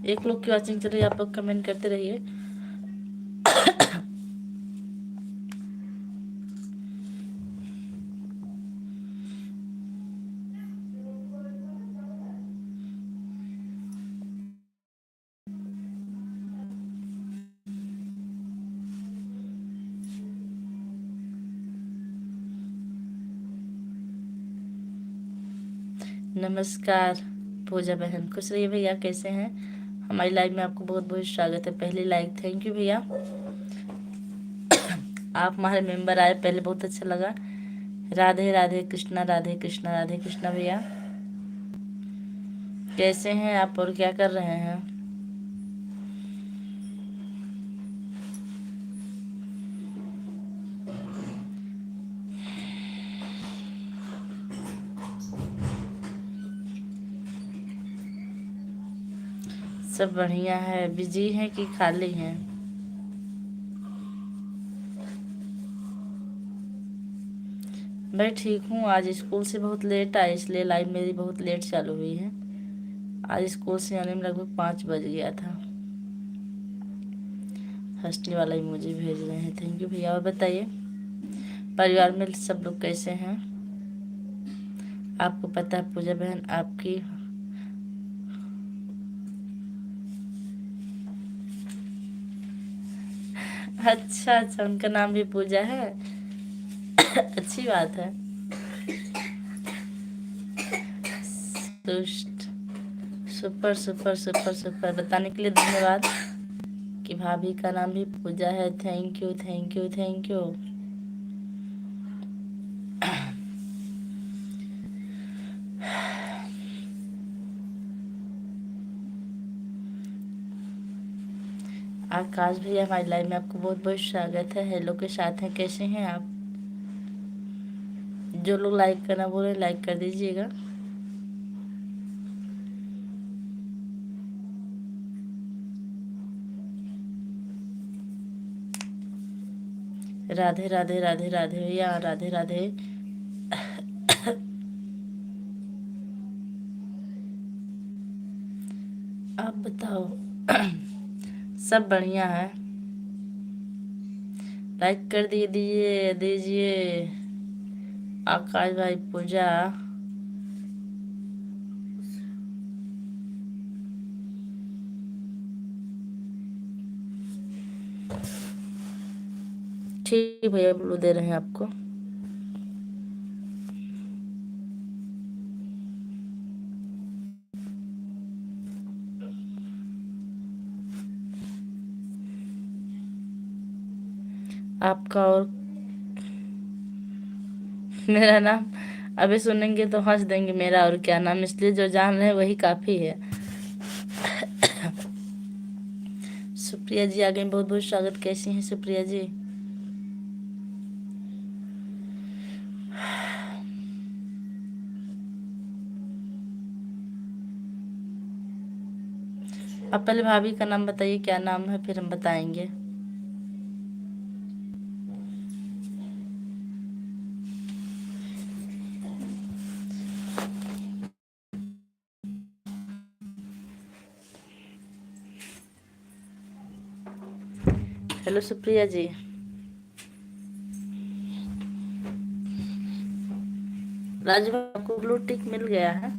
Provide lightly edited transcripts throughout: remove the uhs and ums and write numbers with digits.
एक लोग की वॉचिंग चल रही है, आप लोग कमेंट करते रहिए। नमस्कार पूजा बहन, खुश रहिए भैया। कैसे हैं? हमारी लाइव में आपको बहुत बहुत स्वागत है। पहली लाइक, थैंक यू भैया। आप हमारे मेंबर आए, पहले बहुत अच्छा लगा। राधे राधे कृष्णा, राधे कृष्णा, राधे कृष्णा भैया। कैसे हैं आप और क्या कर रहे हैं? सब बढ़िया है। बिजी हैं कि खाली हैं? मैं ठीक हूँ। आज स्कूल से बहुत लेट आई, इसलिए लाइव मेरी बहुत लेट चालू हुई है। आज स्कूल से आने में लगभग 5 बज गया था। हंसने वाला ही मुझे भेज रहे हैं, थैंक यू भैया। और बताइए परिवार में सब लोग कैसे हैं? आपको पता है पूजा बहन आपकी अच्छा अच्छा, उनका नाम भी पूजा है। अच्छी बात है। दुष्ट। सुपर सुपर सुपर सुपर, बताने के लिए धन्यवाद कि भाभी का नाम भी पूजा है। Thank you thank you thank you. Akash भैया हमारी लाइव में आपको बहुत बहुत स्वागत है। हेलो के साथ हैं, कैसे हैं आप? जो लोग लाइक करना बोले लाइक कर दीजिएगा। राधे राधे राधे राधे भैया, राधे राधे। आप बताओ। सब बढ़िया है। लाइक कर दीजिए दीजिए। आकाश भाई पूजा। ठीक भैया, ब्लू दे रहे हैं आपको। आपका और मेरा नाम अभी सुनेंगे तो हंस देंगे, मेरा और क्या नाम, इसलिए जो जान रहे हैं वही काफी है। सुप्रिया जी आ गई, बहुत बहुत स्वागत। कैसी हैं सुप्रिया जी? अब पहले भाभी का नाम बताइए, क्या नाम है, फिर हम बताएंगे। हेलो सुप्रिया जी। राजू आपको ब्लू टिक मिल गया है?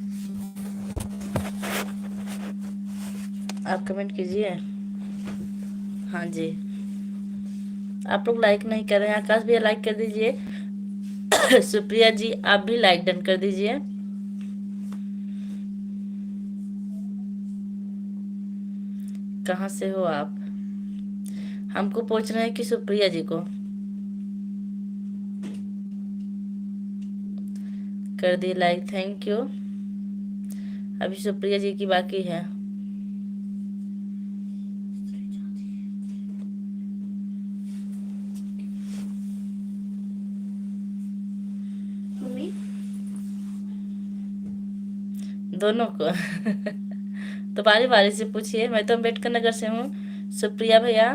आप कमेंट कीजिए। हाँ जी। आप लोग लाइक नहीं कर रहे हैं। आकाश भैया लाइक कर दीजिए। सुप्रिया जी आप भी लाइक डन कर दीजिए। कहाँ से हो आप? हमको पूछ रहे हैं कि सुप्रिया जी को कर दिए लाइक, थैंक यू। अभी सुप्रिया जी की बाकी है। दोनों को। तो बारी बारी से पूछिए। मैं तो अम्बेडकर नगर से हूँ। सुप्रिया भैया,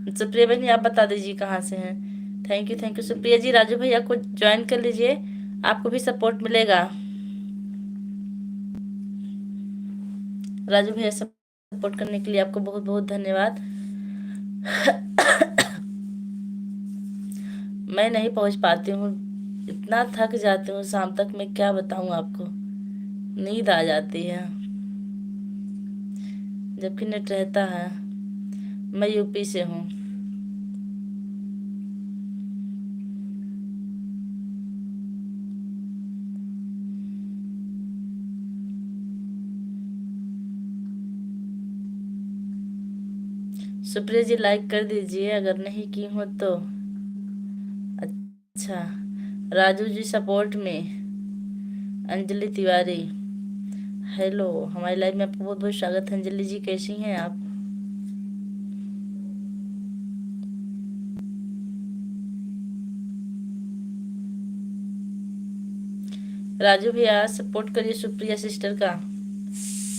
सुप्रिया बहनी आप बता दीजिए कहाँ से हैं। थैंक यू सुप्रिया जी। राजू भैया को ज्वाइन कर लीजिए, आपको भी सपोर्ट मिलेगा। राजू भैया सपोर्ट करने के लिए आपको बहुत बहुत धन्यवाद। मैं नहीं पहुंच पाती हूँ, इतना थक जाती हूँ शाम तक, मैं क्या बताऊँ आपको, नींद आ जाती है जबकि नेट रहता है। मैं यूपी से हूँ। सुप्रिया जी लाइक कर दीजिए अगर नहीं की हो तो। अच्छा, राजू जी सपोर्ट में। अंजलि तिवारी, हेलो, हमारी लाइव में आपका बहुत बहुत स्वागत है। अंजलि जी कैसी हैं आप? राजू भैया सपोर्ट करिए सुप्रिया सिस्टर का।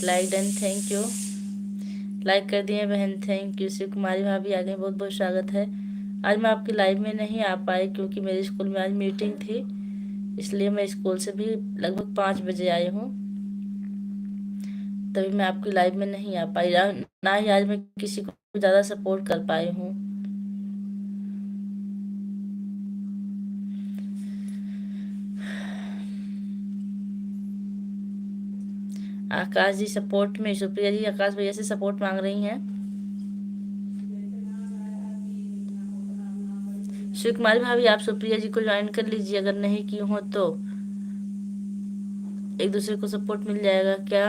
Like done, thank you. Like कर दिए बहन, थैंक यू। शिव कुमारी भाभी आ गई, बहुत बहुत स्वागत है। आज मैं आपकी लाइव में नहीं आ पाई क्योंकि मेरे स्कूल में आज मीटिंग थी, इसलिए मैं स्कूल से भी लगभग 5 बजे आई हूँ, तभी मैं आपकी लाइव में नहीं आ पाई। ना ही आज मैं किसी को ज़्यादा सपोर्ट कर पाई हूँ। आकाश जी सपोर्ट में। सुप्रिया जी आकाश भैया से सपोर्ट मांग रही हैं। शिव कुमारी भाभी आप सुप्रिया जी को ज्वाइन कर लीजिए अगर नहीं की हो तो, एक दूसरे को सपोर्ट मिल जाएगा। क्या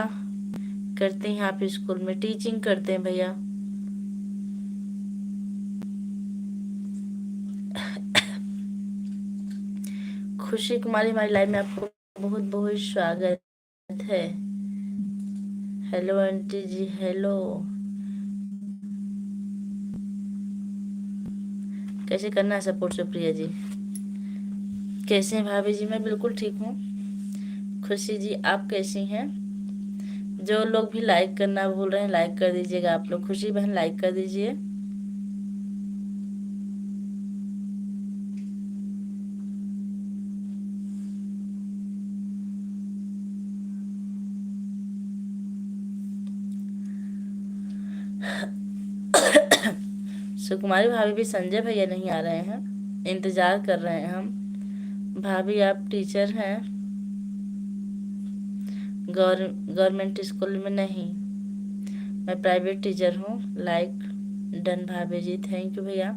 करते हैं आप स्कूल में? टीचिंग करते हैं भैया। खुशी कुमारी हमारी लाइव में आपको बहुत बहुत स्वागत है। हेलो आंटी जी, हेलो। कैसे करना है सपोर्ट सुप्रिया जी? कैसे हैं भाभी जी? मैं बिल्कुल ठीक हूँ। खुशी जी आप कैसी हैं? जो लोग भी लाइक करना भूल रहे हैं लाइक कर दीजिएगा आप लोग। खुशी बहन लाइक कर दीजिए। सुकुमारी भाभी भी संजय भैया नहीं आ रहे हैं, इंतजार कर रहे हैं हम। भाभी आप टीचर हैं? गवर्नमेंट स्कूल में नहीं, मैं प्राइवेट टीचर हूँ। लाइक डन भाभी जी, थैंक यू भैया।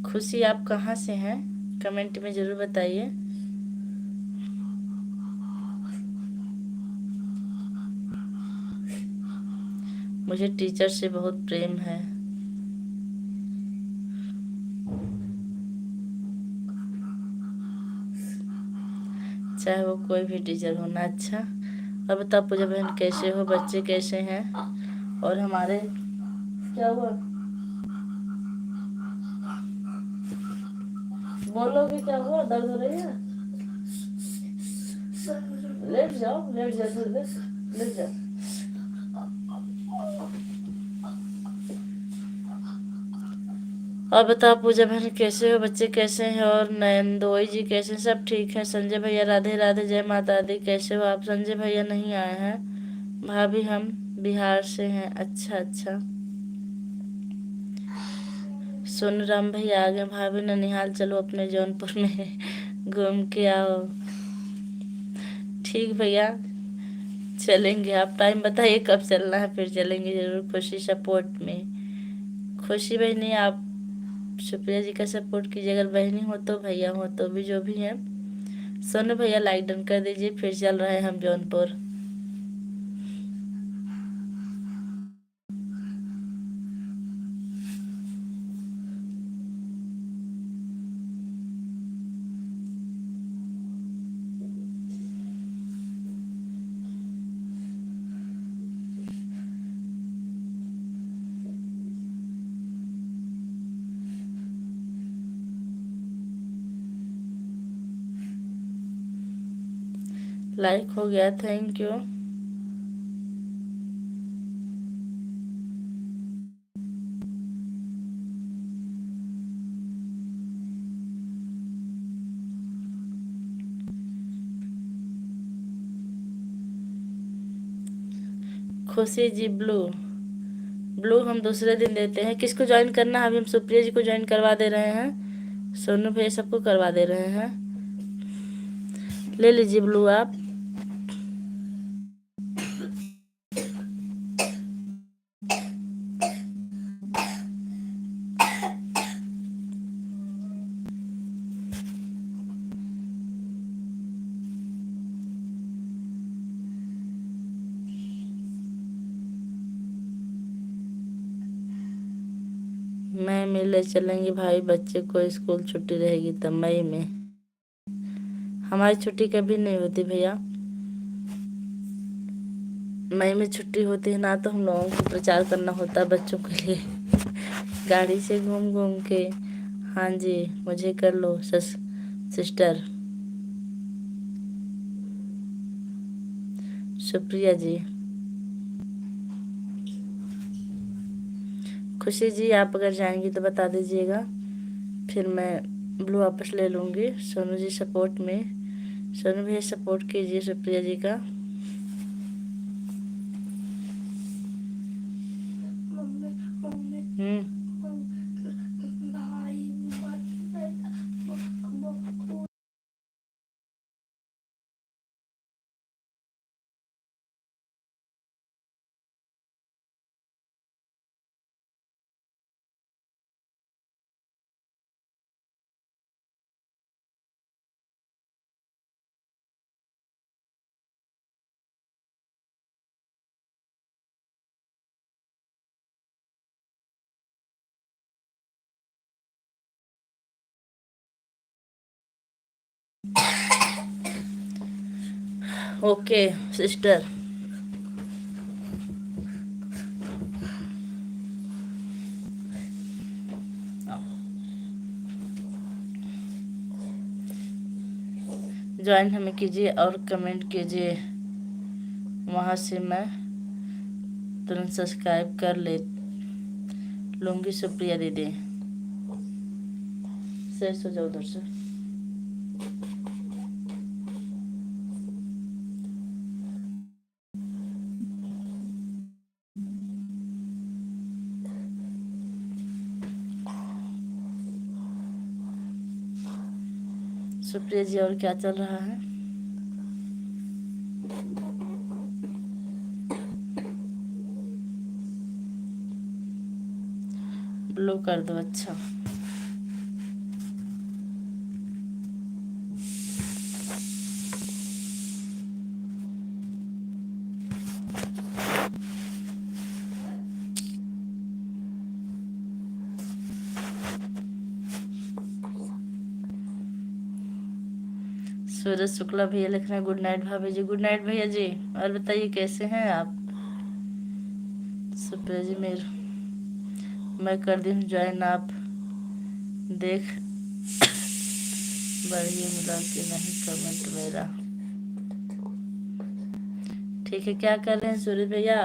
खुशी आप कहाँ से हैं? कमेंट में ज़रूर बताइए। मुझे टीचर से बहुत प्रेम है। चाहे वो कोई भी टीचर हो ना। अच्छा, और बताओ पूजा बहन कैसे हो? बच्चे कैसे हैं? और हमारे क्या हुआ? बोलोगे क्या हुआ? दर्द हो रही है? लेट जाओ, लेट जाओ, थोड़ी देर लेट जाओ। और बताओ पूजा बहन कैसे हो? बच्चे कैसे हैं? और नयनदोई जी कैसे हैं? सब ठीक है। संजय भैया राधे राधे, जय माता दी। कैसे हो आप? संजय भैया नहीं आए हैं। भाभी हम बिहार से हैं। अच्छा अच्छा। सोनूराम भैया आ गए। भाभी ननिहाल चलो अपने जौनपुर में घूम के आओ। ठीक भैया, चलेंगे। आप टाइम बताइए कब चलना है, फिर चलेंगे जरूर। खुशी सपोर्ट में। खुशी बहनी आप सुप्रिया जी का सपोर्ट कीजिए, अगर बहनी हो तो, भैया हो तो भी, जो भी है। सोनू भैया लाइक डन कर दीजिए। फिर चल रहे हैं हम जौनपुर। लाइक हो गया, थैंक यू। खुशी जी ब्लू, ब्लू हम दूसरे दिन देते हैं। किसको ज्वाइन करना है? अभी हम सुप्रिया जी को ज्वाइन करवा दे रहे हैं, सोनू भैया सबको करवा दे रहे हैं। ले लीजिए ब्लू आप। मई में ले चलेंगे भाई, बच्चे को स्कूल छुट्टी रहेगी तब मई में। हमारी छुट्टी कभी नहीं होती भैया, मई में छुट्टी होती है ना, तो हम लोगों को प्रचार करना होता है बच्चों के लिए गाड़ी से घूम घूम के। हाँ जी, मुझे कर लो सिस्टर सुप्रिया जी। खुशी जी आप अगर जाएंगी तो बता दीजिएगा, फिर मैं ब्लू वापस ले लूँगी। सोनू जी सपोर्ट में, सोनू भैया सपोर्ट कीजिए सुप्रिया जी का। Okay sister. ज्वाइन हमें कीजिए और कमेंट कीजिए, वहाँ से मैं तुरंत सब्सक्राइब कर ले लूँगी। सुप्रिया दीदी सर सो जाओ उधर से। सुप्रिया जी और क्या चल रहा है? ब्लू कर दो। अच्छा सूरज शुक्ला भैया लिख रहे हैं गुड नाइट भाभी जी। गुड नाइट भैया जी। और बताइए कैसे हैं आप? सुप्रिया जी मैं कर दी हूँ ज्वाइन, आप देख बढ़िया मिला कि नहीं कमेंट मेरा। ठीक है, क्या कर रहे हैं सूरज भैया?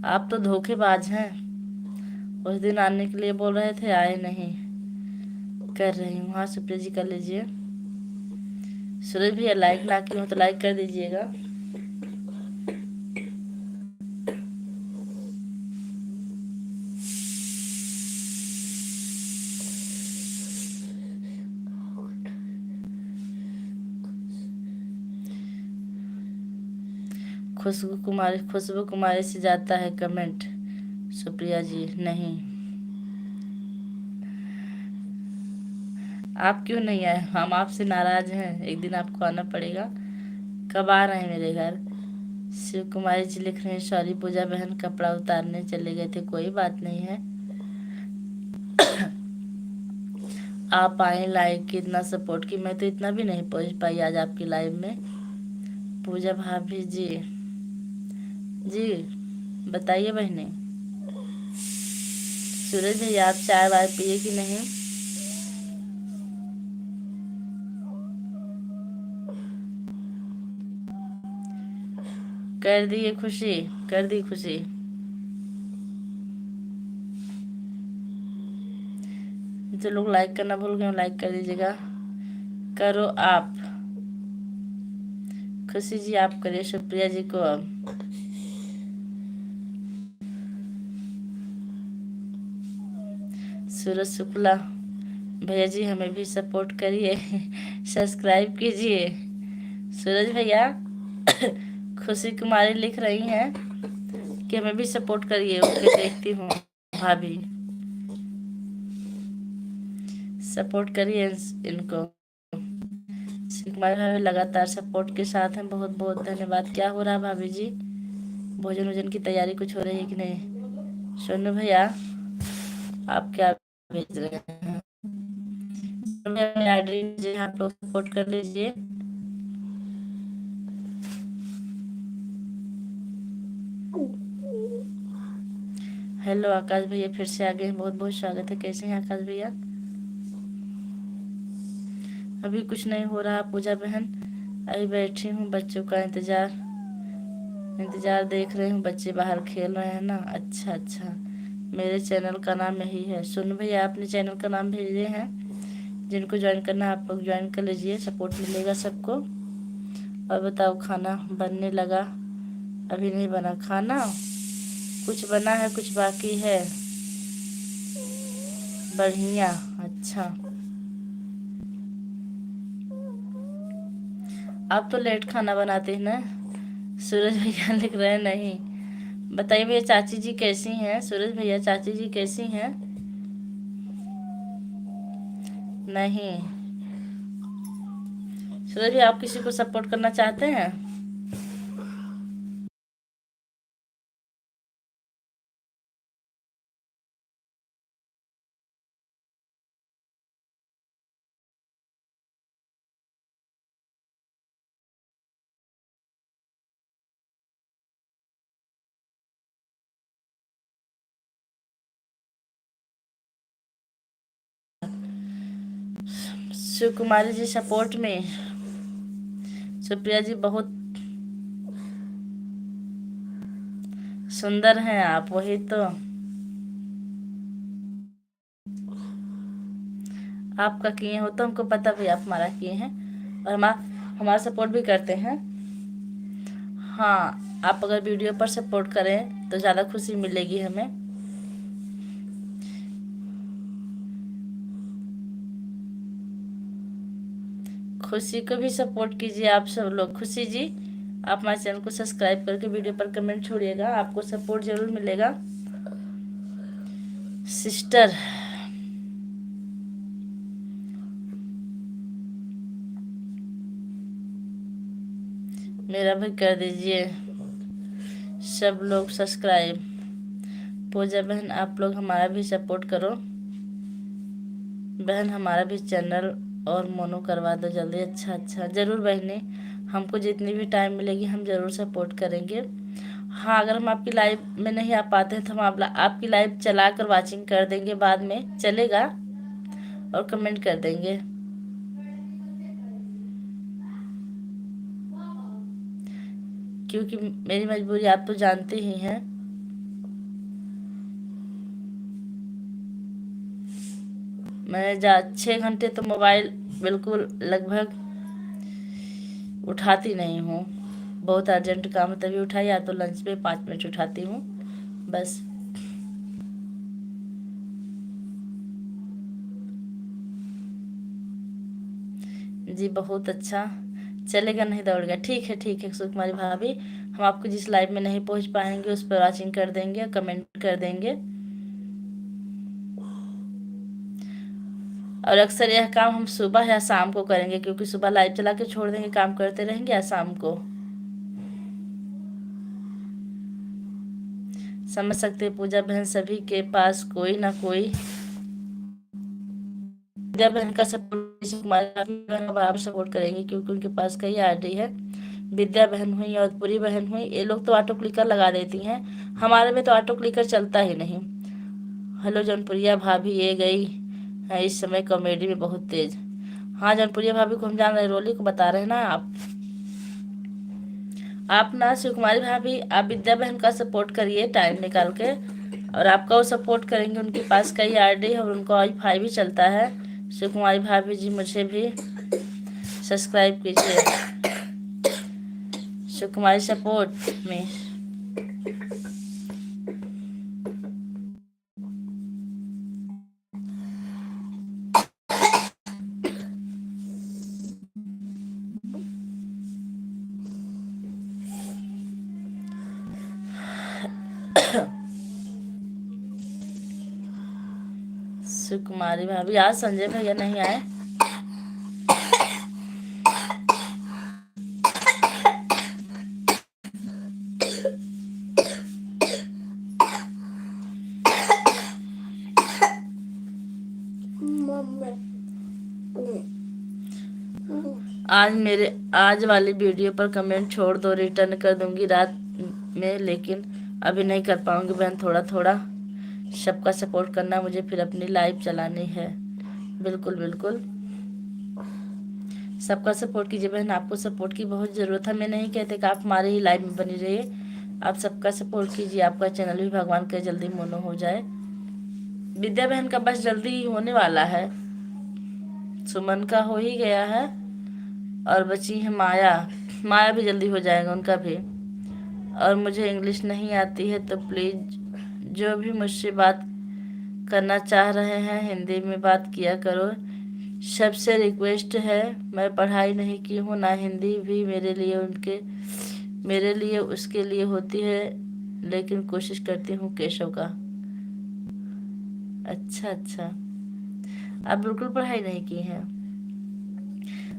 आप तो धोखेबाज हैं, उस दिन आने के लिए बोल रहे थे, आए नहीं। कर रही हूँ। हाँ सुप्रिया जी कर लीजिए। सूरज भैया लाइक ना की हो तो लाइक कर दीजिएगा। खुशबू कुमारी से जाता है कमेंट। सुप्रिया जी नहीं, आप क्यों नहीं आए? हम आपसे नाराज हैं, एक दिन आपको आना पड़ेगा। कब आ रहे हैं मेरे घर? शिव कुमारी जी लिख रहे हैं सॉरी पूजा बहन, कपड़ा उतारने चले गए थे। कोई बात नहीं है, आप आए, लाइक की इतना सपोर्ट की, मैं तो इतना भी नहीं पहुंच पाई आज आपकी लाइव में। पूजा भाभी जी जी बताइए बहने। सूरज भैया आप चाय वाय पिए कि नहीं? कर दिए खुशी, कर दी खुशी। जो लोग लाइक करना भूल गए लाइक कर दीजिएगा। करो आप। खुशी जी आप करिए, सुप्रिया जी को अब। सूरज शुक्ला भैया जी हमें भी सपोर्ट करिए, सब्सक्राइब कीजिए। सूरज भैया खुशी कुमारी लिख रही हैं कि हमें भी सपोर्ट करिए। ओके देखती हूँ भाभी, सपोर्ट करिए इनको। कुमारी भाभी लगातार सपोर्ट के साथ हैं, बहुत बहुत धन्यवाद। क्या हो रहा है भाभी जी, भोजन वोजन की तैयारी कुछ हो रही है कि नहीं? सोनू भैया आप क्या भेज रहे हैं? आप लोग सपोर्ट कर लीजिए। हेलो आकाश भैया फिर से आ गए हैं, बहुत बहुत स्वागत है। कैसे हैं आकाश भैया? अभी कुछ नहीं हो रहा पूजा बहन, अभी बैठी हूँ, बच्चों का इंतजार देख रही हूँ। बच्चे बाहर खेल रहे हैं ना। अच्छा अच्छा, मेरे चैनल का नाम यही है। सुन भैया आपने चैनल का नाम भेजे हैं, जिनको ज्वाइन करना है आप लोग ज्वाइन कर लीजिए, सपोर्ट मिलेगा सबको। और बताओ खाना बनने लगा? अभी नहीं बना खाना, कुछ बना है कुछ बाकी है। बढ़िया, अच्छा। आप तो लेट खाना बनाते हैं ना? सूरज भैया लिख रहे हैं नहीं। बताइए भैया चाची जी कैसी हैं? सूरज भैया चाची जी कैसी हैं? नहीं। सूरज भैया आप किसी को सपोर्ट करना चाहते हैं? शिव कुमारी जी सपोर्ट में। सुप्रिया जी बहुत सुंदर हैं आप, वही तो। आपका किए हो तो हमको पता भी आप हमारा किए हैं, और हमारा सपोर्ट भी करते हैं। हाँ, आप अगर वीडियो पर सपोर्ट करें तो ज़्यादा खुशी मिलेगी हमें। खुशी को भी सपोर्ट कीजिए आप सब लोग। खुशी जी आप हमारे चैनल को सब्सक्राइब करके वीडियो पर कमेंट छोड़िएगा, आपको सपोर्ट जरूर मिलेगा। सिस्टर मेरा भी कर दीजिए सब लोग सब्सक्राइब। पूजा बहन आप लोग हमारा भी सपोर्ट करो बहन, हमारा भी चैनल और मोनो करवा दो जल्दी। अच्छा अच्छा, ज़रूर बहने, हमको जितनी भी टाइम मिलेगी हम ज़रूर सपोर्ट करेंगे। हाँ, अगर हम आपकी लाइव में नहीं आ पाते हैं तो हम आपकी लाइव चला कर वाचिंग कर देंगे, बाद में चलेगा, और कमेंट कर देंगे। क्योंकि मेरी मजबूरी आप तो जानते ही हैं। मैं 6 घंटे तो मोबाइल बिल्कुल लगभग उठाती नहीं हूँ। बहुत अर्जेंट काम है तभी उठाई, या तो लंच पे 5 मिनट उठाती हूँ बस। जी बहुत अच्छा, चलेगा नहीं दौड़ेगा। ठीक है सुकुमारी भाभी, हम आपको जिस लाइव में नहीं पहुंच पाएंगे उस पर वॉचिंग कर देंगे, कमेंट कर देंगे। और अक्सर यह काम हम सुबह या शाम को करेंगे, क्योंकि सुबह लाइव चला के छोड़ देंगे, काम करते रहेंगे, या शाम को। समझ सकते हैं पूजा बहन, सभी के पास कोई ना कोई। विद्या बहन का सपोर्ट बराबर सपोर्ट करेंगे, क्योंकि उनके पास कई आईडी है। विद्या बहन हुई और पूरी बहन हुई, ये लोग तो ऑटो क्लिकर लगा देती हैं, हमारे में तो ऑटो क्लिकर चलता ही नहीं। हेलो जौनपुरिया भाभी, ये गई है इस समय कॉमेडी में बहुत तेज। हाँ जौनपुरिया भाभी को हम जान रहे हैं, रोली को बता रहे हैं ना आप। आप ना सुकुमारी भाभी, आप विद्या बहन का सपोर्ट करिए टाइम निकाल के, और आपका वो सपोर्ट करेंगे। उनके पास कई आरडी है और उनका वाईफाई भी चलता है। सुकुमारी भाभी जी, मुझे भी सब्सक्राइब कीजिए सुकुमारी सपोर्ट में। सुकुमारी भाभी, आज संजय भैया नहीं आए। आज वाली वीडियो पर कमेंट छोड़ दो, रिटर्न कर दूंगी रात में, लेकिन अभी नहीं कर पाऊंगी बहन। थोड़ा थोड़ा सबका सपोर्ट करना, मुझे फिर अपनी लाइव चलानी है। बिल्कुल बिल्कुल, सबका सपोर्ट कीजिए बहन, आपको सपोर्ट की बहुत ज़रूरत है। मैं नहीं कहते कि आप हमारे ही लाइव में बनी रहिए, आप सबका सपोर्ट कीजिए। आपका चैनल भी भगवान करे जल्दी मोनो हो जाए। विद्या बहन का बस जल्दी ही होने वाला है, सुमन का हो ही गया है, और बची है माया। माया भी जल्दी हो जाएगा उनका भी। और मुझे इंग्लिश नहीं आती है, तो प्लीज़ जो भी मुझसे बात करना चाह रहे हैं हिंदी में बात किया करो। सबसे रिक्वेस्ट है, मैं पढ़ाई नहीं की हूँ ना, हिंदी भी मेरे लिए उसके लिए होती है, लेकिन कोशिश करती हूँ। केशव का। अच्छा अच्छा, आप बिल्कुल पढ़ाई नहीं की हैं।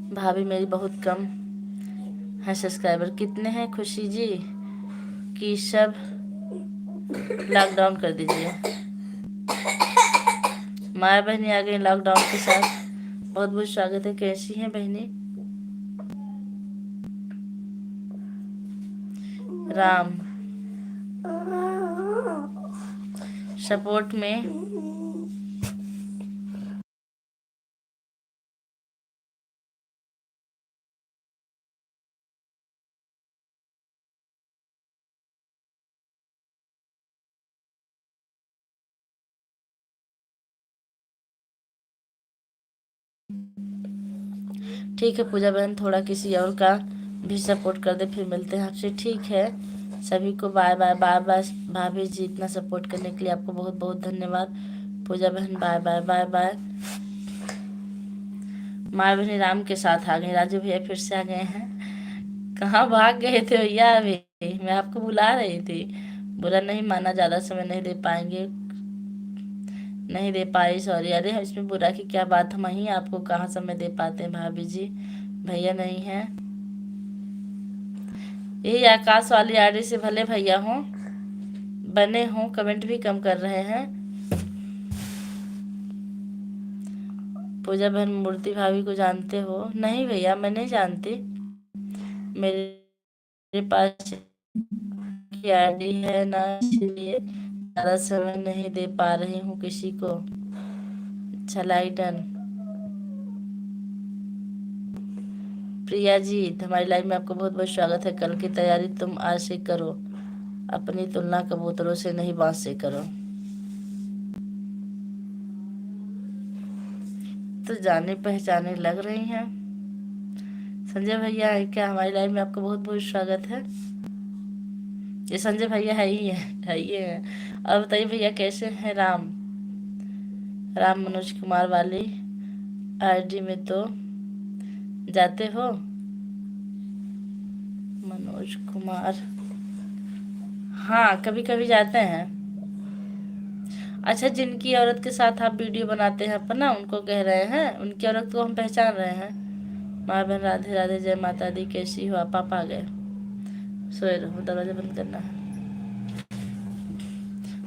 भाभी मेरी बहुत कम है सब्सक्राइबर। कितने हैं खुशी जी? कि सब लॉकडाउन कर दीजिए। माया बहनी आ गई लॉकडाउन के साथ, बहुत बहुत स्वागत है। कैसी हैं बहनी? राम सपोर्ट में। ठीक है पूजा बहन, थोड़ा किसी और का भी सपोर्ट कर दे, फिर मिलते हैं आपसे। ठीक है, सभी को बाय बाय बाय बाय। भाभी जी, इतना सपोर्ट करने के लिए आपको बहुत बहुत धन्यवाद। पूजा बहन बाय बाय बाय बाय। माँ बहनी राम के साथ आ गई। राजू भैया फिर से आ गए हैं। कहाँ भाग गए थे भैया? अभी मैं आपको बुला रही थी। बुरा नहीं माना, ज़्यादा समय नहीं दे पाएंगे, नहीं दे पाई, सॉरी। अरे इसमें बुरा की क्या बात, हम ही आपको कहाँ समय दे पाते हैं भाभी जी। भैया नहीं है, यही आकाश वाली आड़ी से भले भैया हों, बने हों, कमेंट भी कम कर रहे हैं। पूजा बहन मूर्ति भाभी को जानते हो? नहीं भैया, मैं नहीं जानती। मेरे पास की आईडी है ना, इसलिए ज़्यादा समय नहीं दे पा रही हूँ किसी को। अच्छा, लाइटन। प्रिया जी, हमारी लाइफ में आपको बहुत बहुत स्वागत है। कल की तैयारी तुम आज से करो, अपनी तुलना कबूतरों से नहीं बांस से करो। तो जाने पहचाने लग रही हैं। संजय भैया है क्या? हमारी लाइफ में आपका बहुत बहुत स्वागत है। ये संजय भैया है ही है। और बताइए भैया कैसे हैं? राम राम मनोज कुमार वाली आईडी में तो जाते हो? मनोज कुमार, हाँ कभी कभी जाते हैं। अच्छा, जिनकी औरत के साथ आप वीडियो बनाते हैं अपना, उनको कह रहे हैं? उनकी औरत को हम पहचान रहे हैं। माँ बहन राधे राधे, जय माता दी। कैसी हो आप? पापा आ गए, सोए रहो, दरवाजा बंद करना है।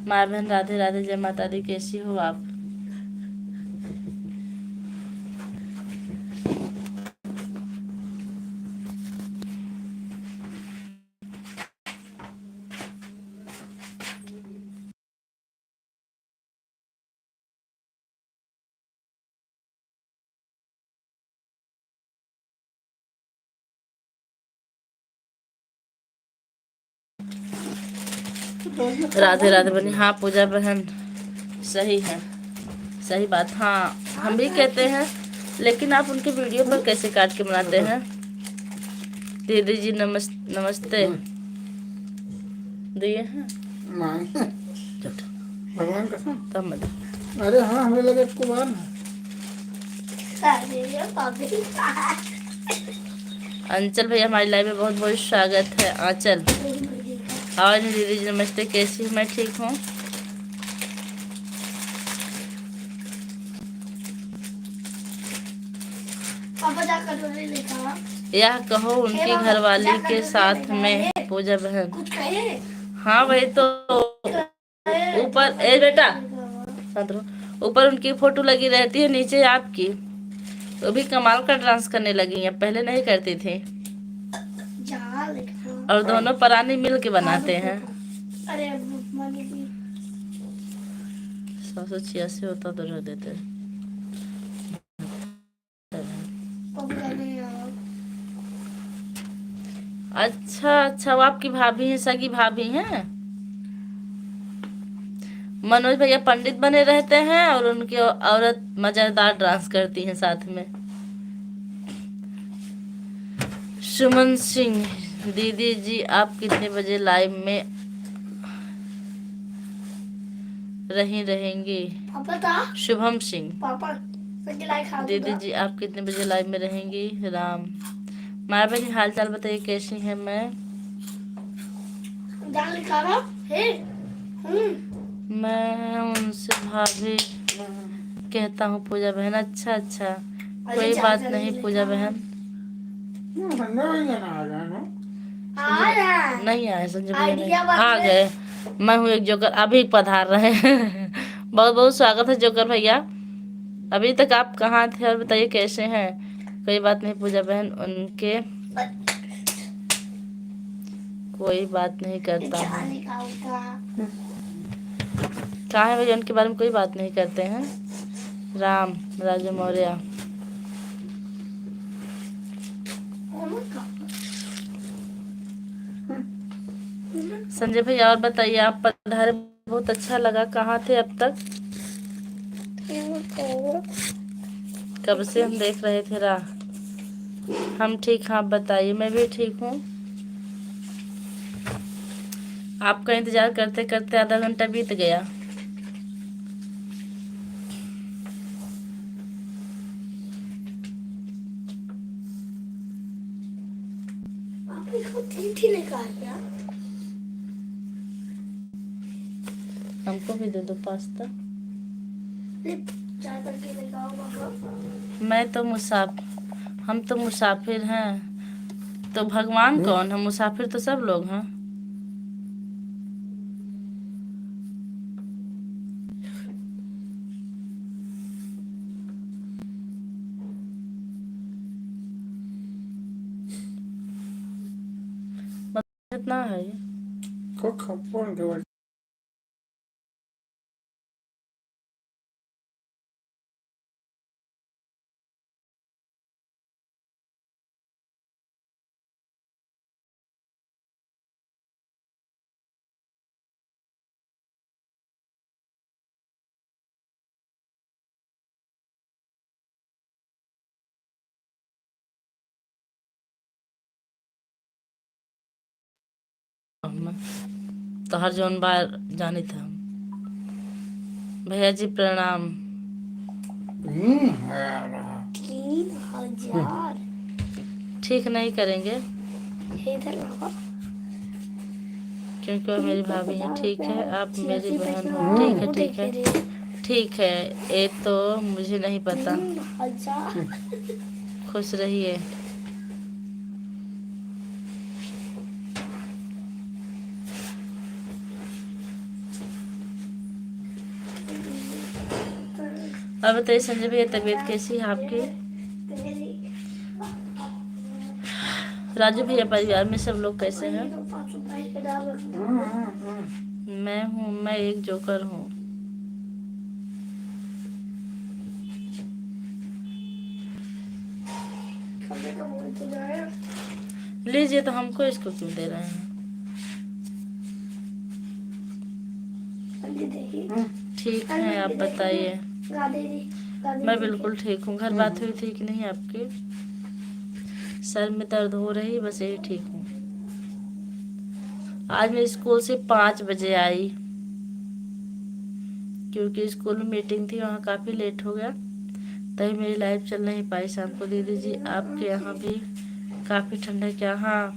माँ बहन राधे राधे, जय माता दी। कैसी हो आप? राधे राधे बनी। हाँ पूजा बहन सही है, सही बात। हाँ हम भी कहते हैं, लेकिन आप उनके वीडियो पर कैसे काट के बनाते हैं? दीदी जी नमस्ते दिए हैं भगवान कसम। तब मत। अरे हाँ, हमें लगा इसको बाहर ना। अंचल भैया हमारी लाइव में बहुत बहुत स्वागत है। आंचल और दीदी जी नमस्ते, कैसी हूँ? मैं ठीक हूँ। यह कहो उनकी घरवाली के साथ में पूजा बहन। हाँ वही तो ऊपर ए बेटा ऊपर उनकी फोटो लगी रहती है, नीचे आपकी। वो भी कमाल का डांस करने लगी हैं, पहले नहीं करती थी। और दोनों परानी मिल के बनाते हैं। 786 होता तो रह देते। अच्छा वो आपकी भाभी हैं, सगी भाभी हैं। मनोज भैया पंडित बने रहते हैं और उनकी औरत मजेदार डांस करती हैं साथ में। सुमन सिंह दीदी जी आप कितने बजे लाइव में रहेंगी? शुभम सिंह दीदी जी आप कितने बजे लाइव में रहेंगी? राम माया बहनी हाल चाल बताइए, कैसी है? मैं उनसे भाभी कहता हूँ पूजा बहन। अच्छा कोई बात नहीं पूजा बहन। नहीं आए संजय भैया, आ गए। मैं हूँ एक जोकर, अभी पधार रहे हैं। बहुत बहुत स्वागत है जोकर भैया। अभी तक आप कहाँ थे और बताइए कैसे हैं? कोई बात नहीं पूजा बहन, उनके कोई बात नहीं करता हूँ। कहाँ है भैया? उनके बारे में कोई बात नहीं करते हैं। राम राजू मौर्य संजय भैया और बताइए, आप पधारे बहुत अच्छा लगा। कहाँ थे अब तक? कब से हम देख रहे थे राह। हम ठीक, हाँ बताइए। मैं भी ठीक हूँ। आपका इंतजार करते करते आधा घंटा बीत गया। हमको भी दे दो पास्ता। मैं तो हम तो मुसाफिर हैं, तो भगवान कौन है? मुसाफिर तो सब लोग हैं। कितना है ये? तो हर जौन बार जानी था। भैया जी प्रणाम। 3,000 ठीक नहीं करेंगे क्योंकि वो मेरी भाभी है। ठीक है आप मेरी बहन हो। ठीक है ठीक है। ये तो मुझे नहीं पता। खुश रहिए। अब बताइए संजय भैया, तबीयत कैसी है आपकी? राजू भैया परिवार में सब लोग कैसे हैं? मैं एक जोकर हूँ। लीजिए, तो हमको इसको क्यों दे रहे हैं? ठीक है, आप बताइए। मैं बिल्कुल ठीक हूँ। घर बात हुई थी कि नहीं आपकी? सर में दर्द हो रही, बस यही ठीक हूँ। आज मैं स्कूल से 5 बजे आई क्योंकि स्कूल में मीटिंग थी, वहाँ काफ़ी लेट हो गया, तभी मेरी लाइफ चल नहीं पाई शाम को। दीदी जी आपके यहाँ भी काफ़ी ठंड है क्या? हाँ,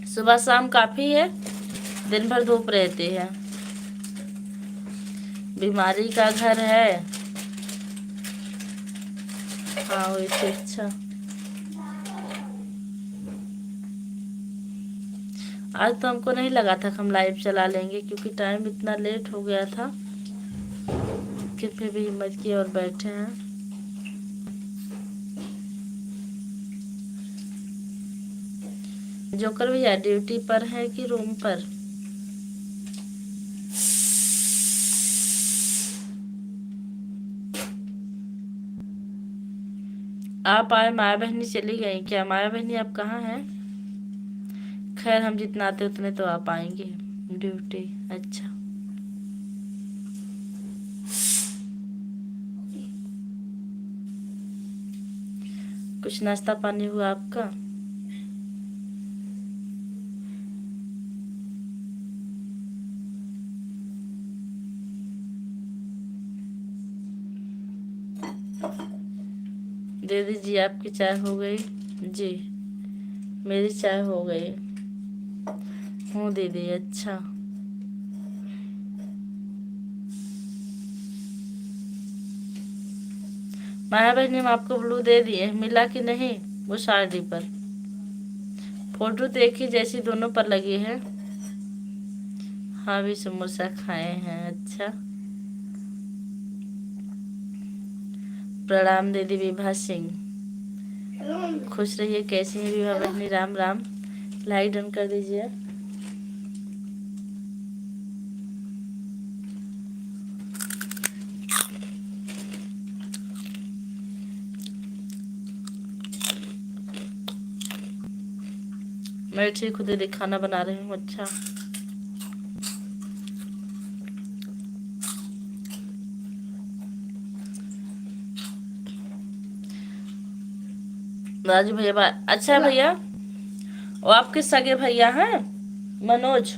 सुबह शाम काफ़ी है, दिन भर धूप रहती है। बीमारी का घर है। हाँ हुई थी। अच्छा, आज तो हमको नहीं लगा था कि हम लाइव चला लेंगे क्योंकि टाइम इतना लेट हो गया था, कि फिर भी हिम्मत की और बैठे हैं। जोकर भैया ड्यूटी पर है कि रूम पर? आप आए, माया बहनी चली गई क्या? माया बहनी आप कहाँ हैं? खैर हम जितना आते उतने तो आप आएंगे ड्यूटी। अच्छा, कुछ नाश्ता पानी हुआ आपका? दीदी जी आपकी चाय हो गई? जी मेरी चाय हो गई। हूँ दीदी। अच्छा, माया बहनी हम आपको ब्लू दे दिए, मिला कि नहीं? वो साड़ी पर फोटो देखी जैसी दोनों पर लगी है। हाँ भी समोसा खाए हैं। अच्छा, प्रणाम दीदी विभा सिंह, खुश रहिए। कैसी हैं विभा बहनी? राम राम। लाइक डन कर दीजिए। मैं ठीक हूँ दीदी, खाना बना रही हूँ। अच्छा, राजू भैया अच्छा भैया, वो आपके सगे भैया हैं मनोज?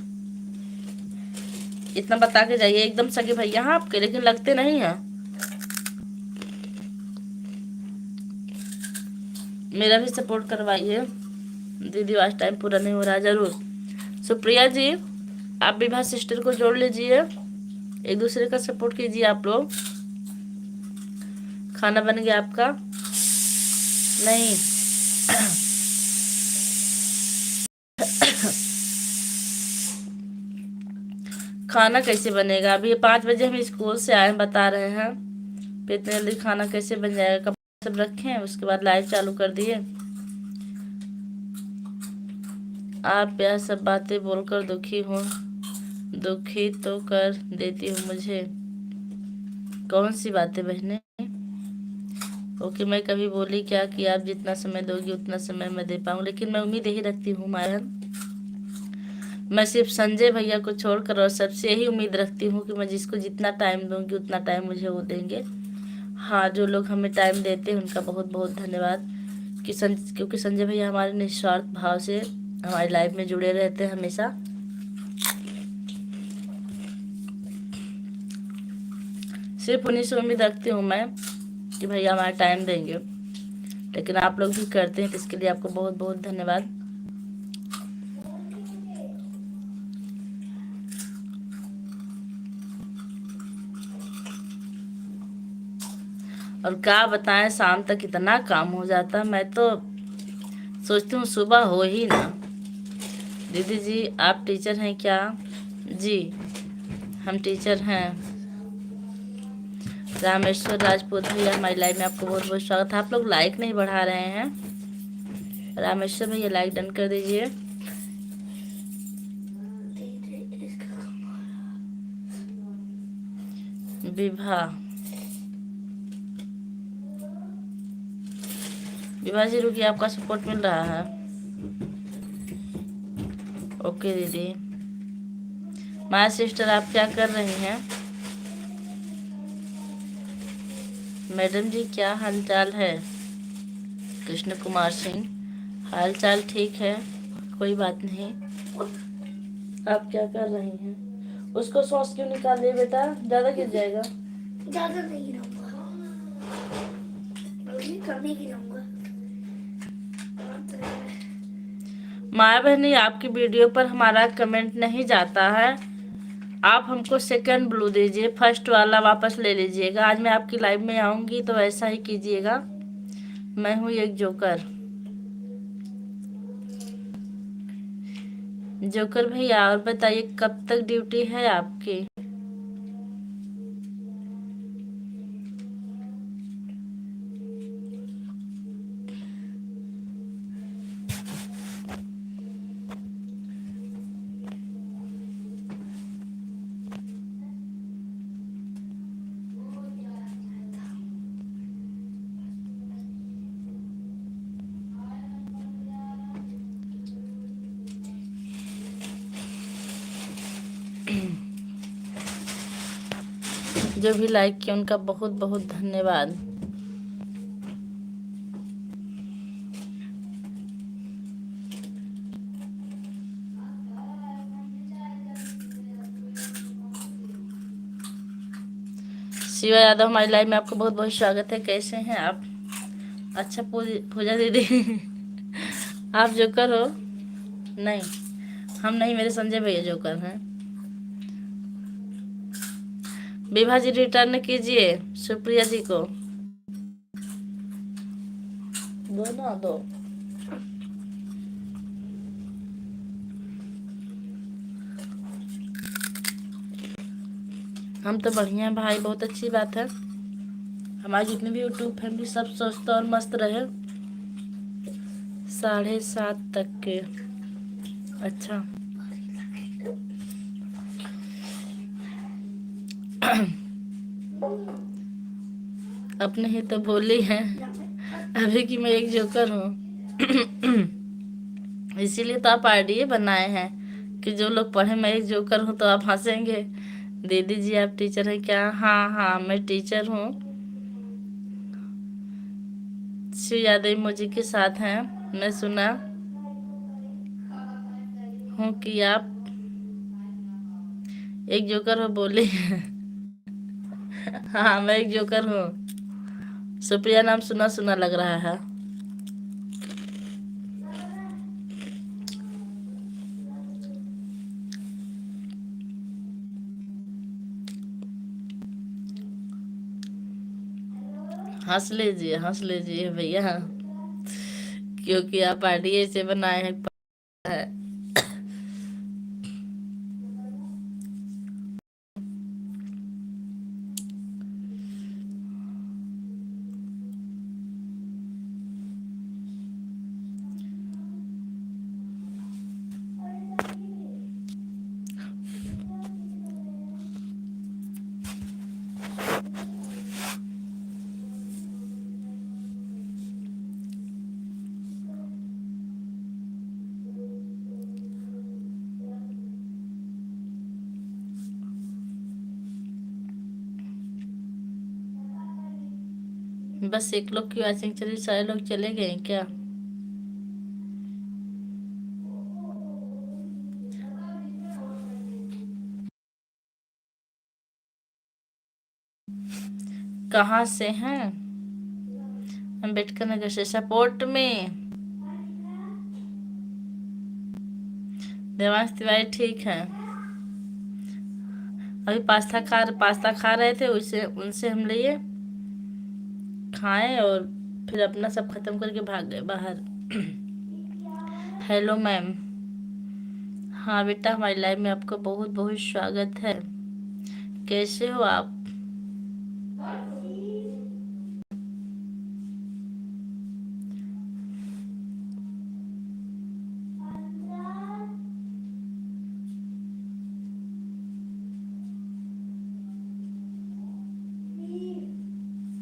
इतना बता के जाइए, एकदम सगे भैया हैं आपके, लेकिन लगते नहीं हैं। मेरा भी सपोर्ट करवाइए दीदी, आज टाइम पूरा नहीं हो रहा। जरूर। सुप्रिया जी आप विभा सिस्टर को जोड़ लीजिए, एक दूसरे का सपोर्ट कीजिए आप लोग। खाना बन गया आपका? नहीं। खाना कैसे बनेगा? अभी 5 बजे हम स्कूल से आए, बता रहे हैं, फिर इतने जल्दी खाना कैसे बन जाएगा? कपड़े सब रखे हैं, उसके बाद लाइव चालू कर दिए। आप यह सब बातें बोलकर दुखी हूँ, दुखी तो कर देती हूँ मुझे। कौन सी बातें बहने? ओके, मैं कभी बोली क्या कि आप जितना समय दोगी उतना समय मैं दे पाऊँ? लेकिन मैं उम्मीद यही रखती हूँ माया, मैं सिर्फ संजय भैया को छोड़कर और सबसे यही उम्मीद रखती हूँ कि मैं जिसको जितना टाइम दूंगी उतना टाइम मुझे वो देंगे। हाँ, जो लोग हमें टाइम देते हैं उनका बहुत बहुत धन्यवाद, क्योंकि संजय भैया हमारे निस्वार्थ भाव से हमारी लाइफ में जुड़े रहते हैं हमेशा। सिर्फ उन्हीं से उम्मीद रखती हूँ मैं कि भैया हमारा टाइम देंगे, लेकिन आप लोग भी करते हैं, तो इसके लिए आपको बहुत बहुत धन्यवाद। और क्या बताएं, शाम तक इतना काम हो जाता, मैं तो सोचती हूँ सुबह हो ही ना। दीदी जी आप टीचर हैं क्या? जी हम टीचर हैं। रामेश्वर राजपूत भैया हमारी लाइव में आपको बहुत बहुत स्वागत है। आप लोग लाइक नहीं बढ़ा रहे हैं। रामेश्वर भैया लाइक डन कर दीजिए। विभा, विभा जी रुकिए, आपका सपोर्ट मिल रहा है। ओके दीदी, माय सिस्टर, आप क्या कर रही हैं? मैडम जी, क्या हालचाल है? कृष्ण कुमार सिंह, हाल चाल ठीक है, कोई बात नहीं। आप क्या कर रही हैं? उसको सॉस क्यों निकाल दिए बेटा? ज्यादा गिर जाएगा। ज्यादा नहीं गिराऊंगा, बल्कि कम ही गिराऊंगा। माया बहनी, आपकी वीडियो पर हमारा कमेंट नहीं जाता है। आप हमको सेकंड ब्लू दीजिए, फर्स्ट वाला वापस ले लीजिएगा। आज मैं आपकी लाइव में आऊंगी तो ऐसा ही कीजिएगा। मैं हूँ एक जोकर। जोकर भैया, और बताइए कब तक ड्यूटी है आपकी? जो भी लाइक किया उनका बहुत बहुत धन्यवाद। शिवा यादव, हमारी लाइव में आपका बहुत बहुत स्वागत है। कैसे हैं आप? अच्छा पूजा दीदी आप जोकर हो? नहीं, हम नहीं, मेरे संजय भैया जोकर हैं। विभा जी रिटर्न कीजिए सुप्रिया जी को। दो ना दो। हम तो बढ़िया हैं भाई, बहुत अच्छी बात है। हमारे जितने भी यूट्यूब फैमिली सब स्वस्थ और मस्त रहे 7:30 तक के। अच्छा अपने ही तो बोली हैं अभी कि मैं एक जोकर हूँ इसीलिए तो आप आईडी बनाए हैं कि जो लोग पढ़े मैं एक जोकर हूँ तो आप हंसेंगे। दीदी जी, आप टीचर हैं क्या? हाँ हाँ, मैं टीचर हूँ। शिव यादव इमोजी के साथ हैं। मैं सुना हूँ कि आप एक जोकर हो, बोले हाँ, मैं एक जोकर हूँ। सुप्रिया नाम सुना सुना लग रहा है। हंस लीजिए भैया, क्योंकि आप आईडी से बनाए हैं। बस एक लोग की वॉचिंग चली, सारे लोग चले गए क्या? कहाँ से हैं? अम्बेडकर नगर से। सपोर्ट में देवांश तिवारी ठीक है। अभी पास्ता खा रहे थे, उससे उनसे हम लिए खाएं और फिर अपना सब खत्म करके भाग गए बाहर। Hello ma'am. हाँ बेटा, हमारी लाइव में आपका बहुत बहुत स्वागत है। कैसे हो आप?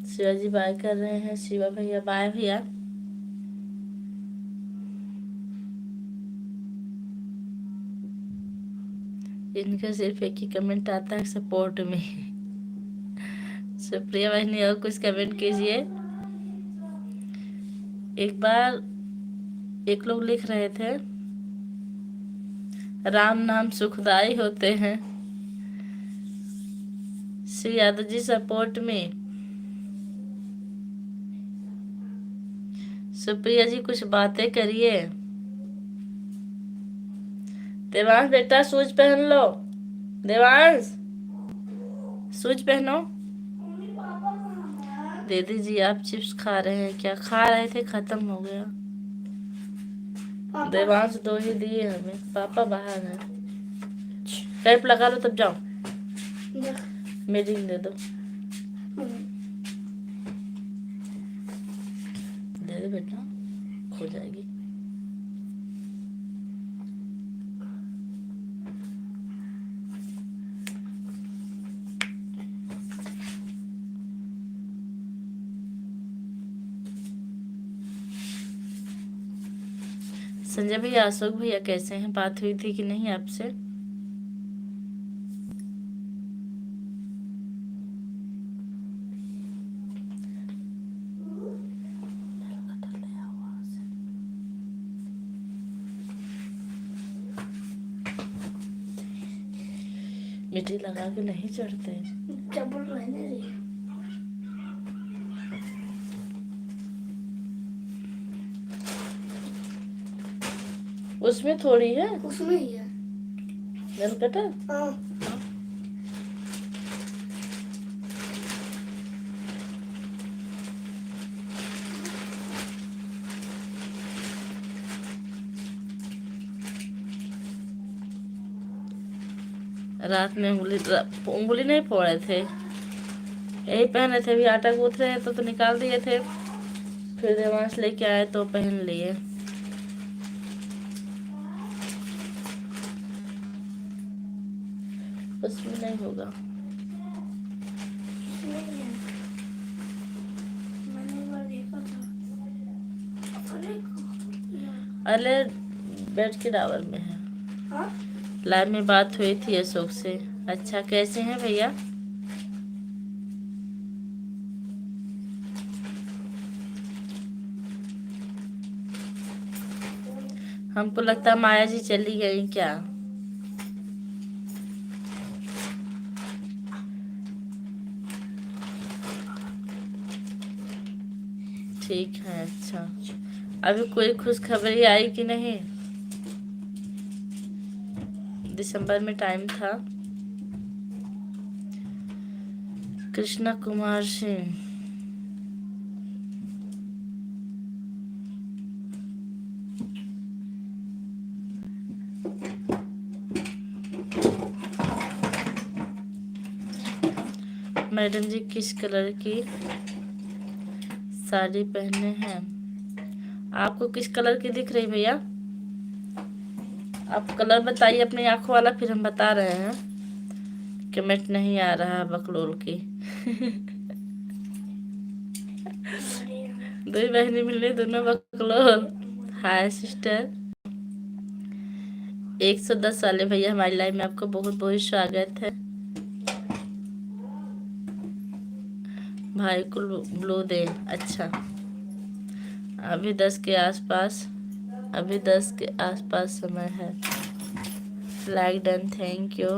शिवाजी बाय कर रहे हैं। शिवा भैया बाय भैया। इनका सिर्फ एक ही कमेंट आता है सपोर्ट में। सुप्रिया बहनी और कुछ कमेंट कीजिए। एक बार एक लोग लिख रहे थे, राम नाम सुखदाई होते हैं। श्री यादव जी सपोर्ट में। सुप्रिया जी कुछ बातें करिए। देवांश बेटा शूज पहन लो। देवांश शूज पहनो। दीदी जी आप चिप्स खा रहे हैं क्या? खा रहे थे, खत्म हो गया। देवांश 2 ही दिए हमें, पापा बाहर हैं। कैप लगा लो तब जाओ। मेरी दे दो, दे दो बेटा, खो जाएगी। संजय भैया, अशोक भैया कैसे हैं? बात हुई थी कि नहीं आपसे? मिट्टी लगा के नहीं चढ़ते। चप्पल पहने रही। उसमें थोड़ी है, उसमें ही है। नलकटा। हाँ। रात में उंगली नहीं फोड़े थे, यही पहने थे। अभी आटा गूंथ रहे तो निकाल दिए थे, फिर देवांश लेके आए तो पहन लिए। उसमें नहीं होगा। उसमें ही है। मैंने एक बार देखा था। अरे बेड के डावर में है। हाँ? लाइव में बात हुई थी अशोक से। अच्छा, कैसे हैं भैया? हमको लगता है माया जी चली गई क्या? ठीक है। अच्छा, अभी कोई खुशखबरी आई कि नहीं? दिसंबर में टाइम था। कृष्णा कुमार सिंह, मैडम जी किस कलर की साड़ी पहने हैं? आपको किस कलर की दिख रही भैया? आप कलर बताइए अपनी आंखों वाला, फिर हम बता रहे हैं। कमेंट नहीं आ रहा बकलोल की। दो ही बहनी मिले, दोनों बकलोल। हाय सिस्टर। 110 वाले भैया हमारी लाइव में आपको बहुत बहुत स्वागत है। भाई को ब्लू दे। अच्छा, अभी 10 के आसपास, अभी 10 के आसपास समय है। Like done, thank you.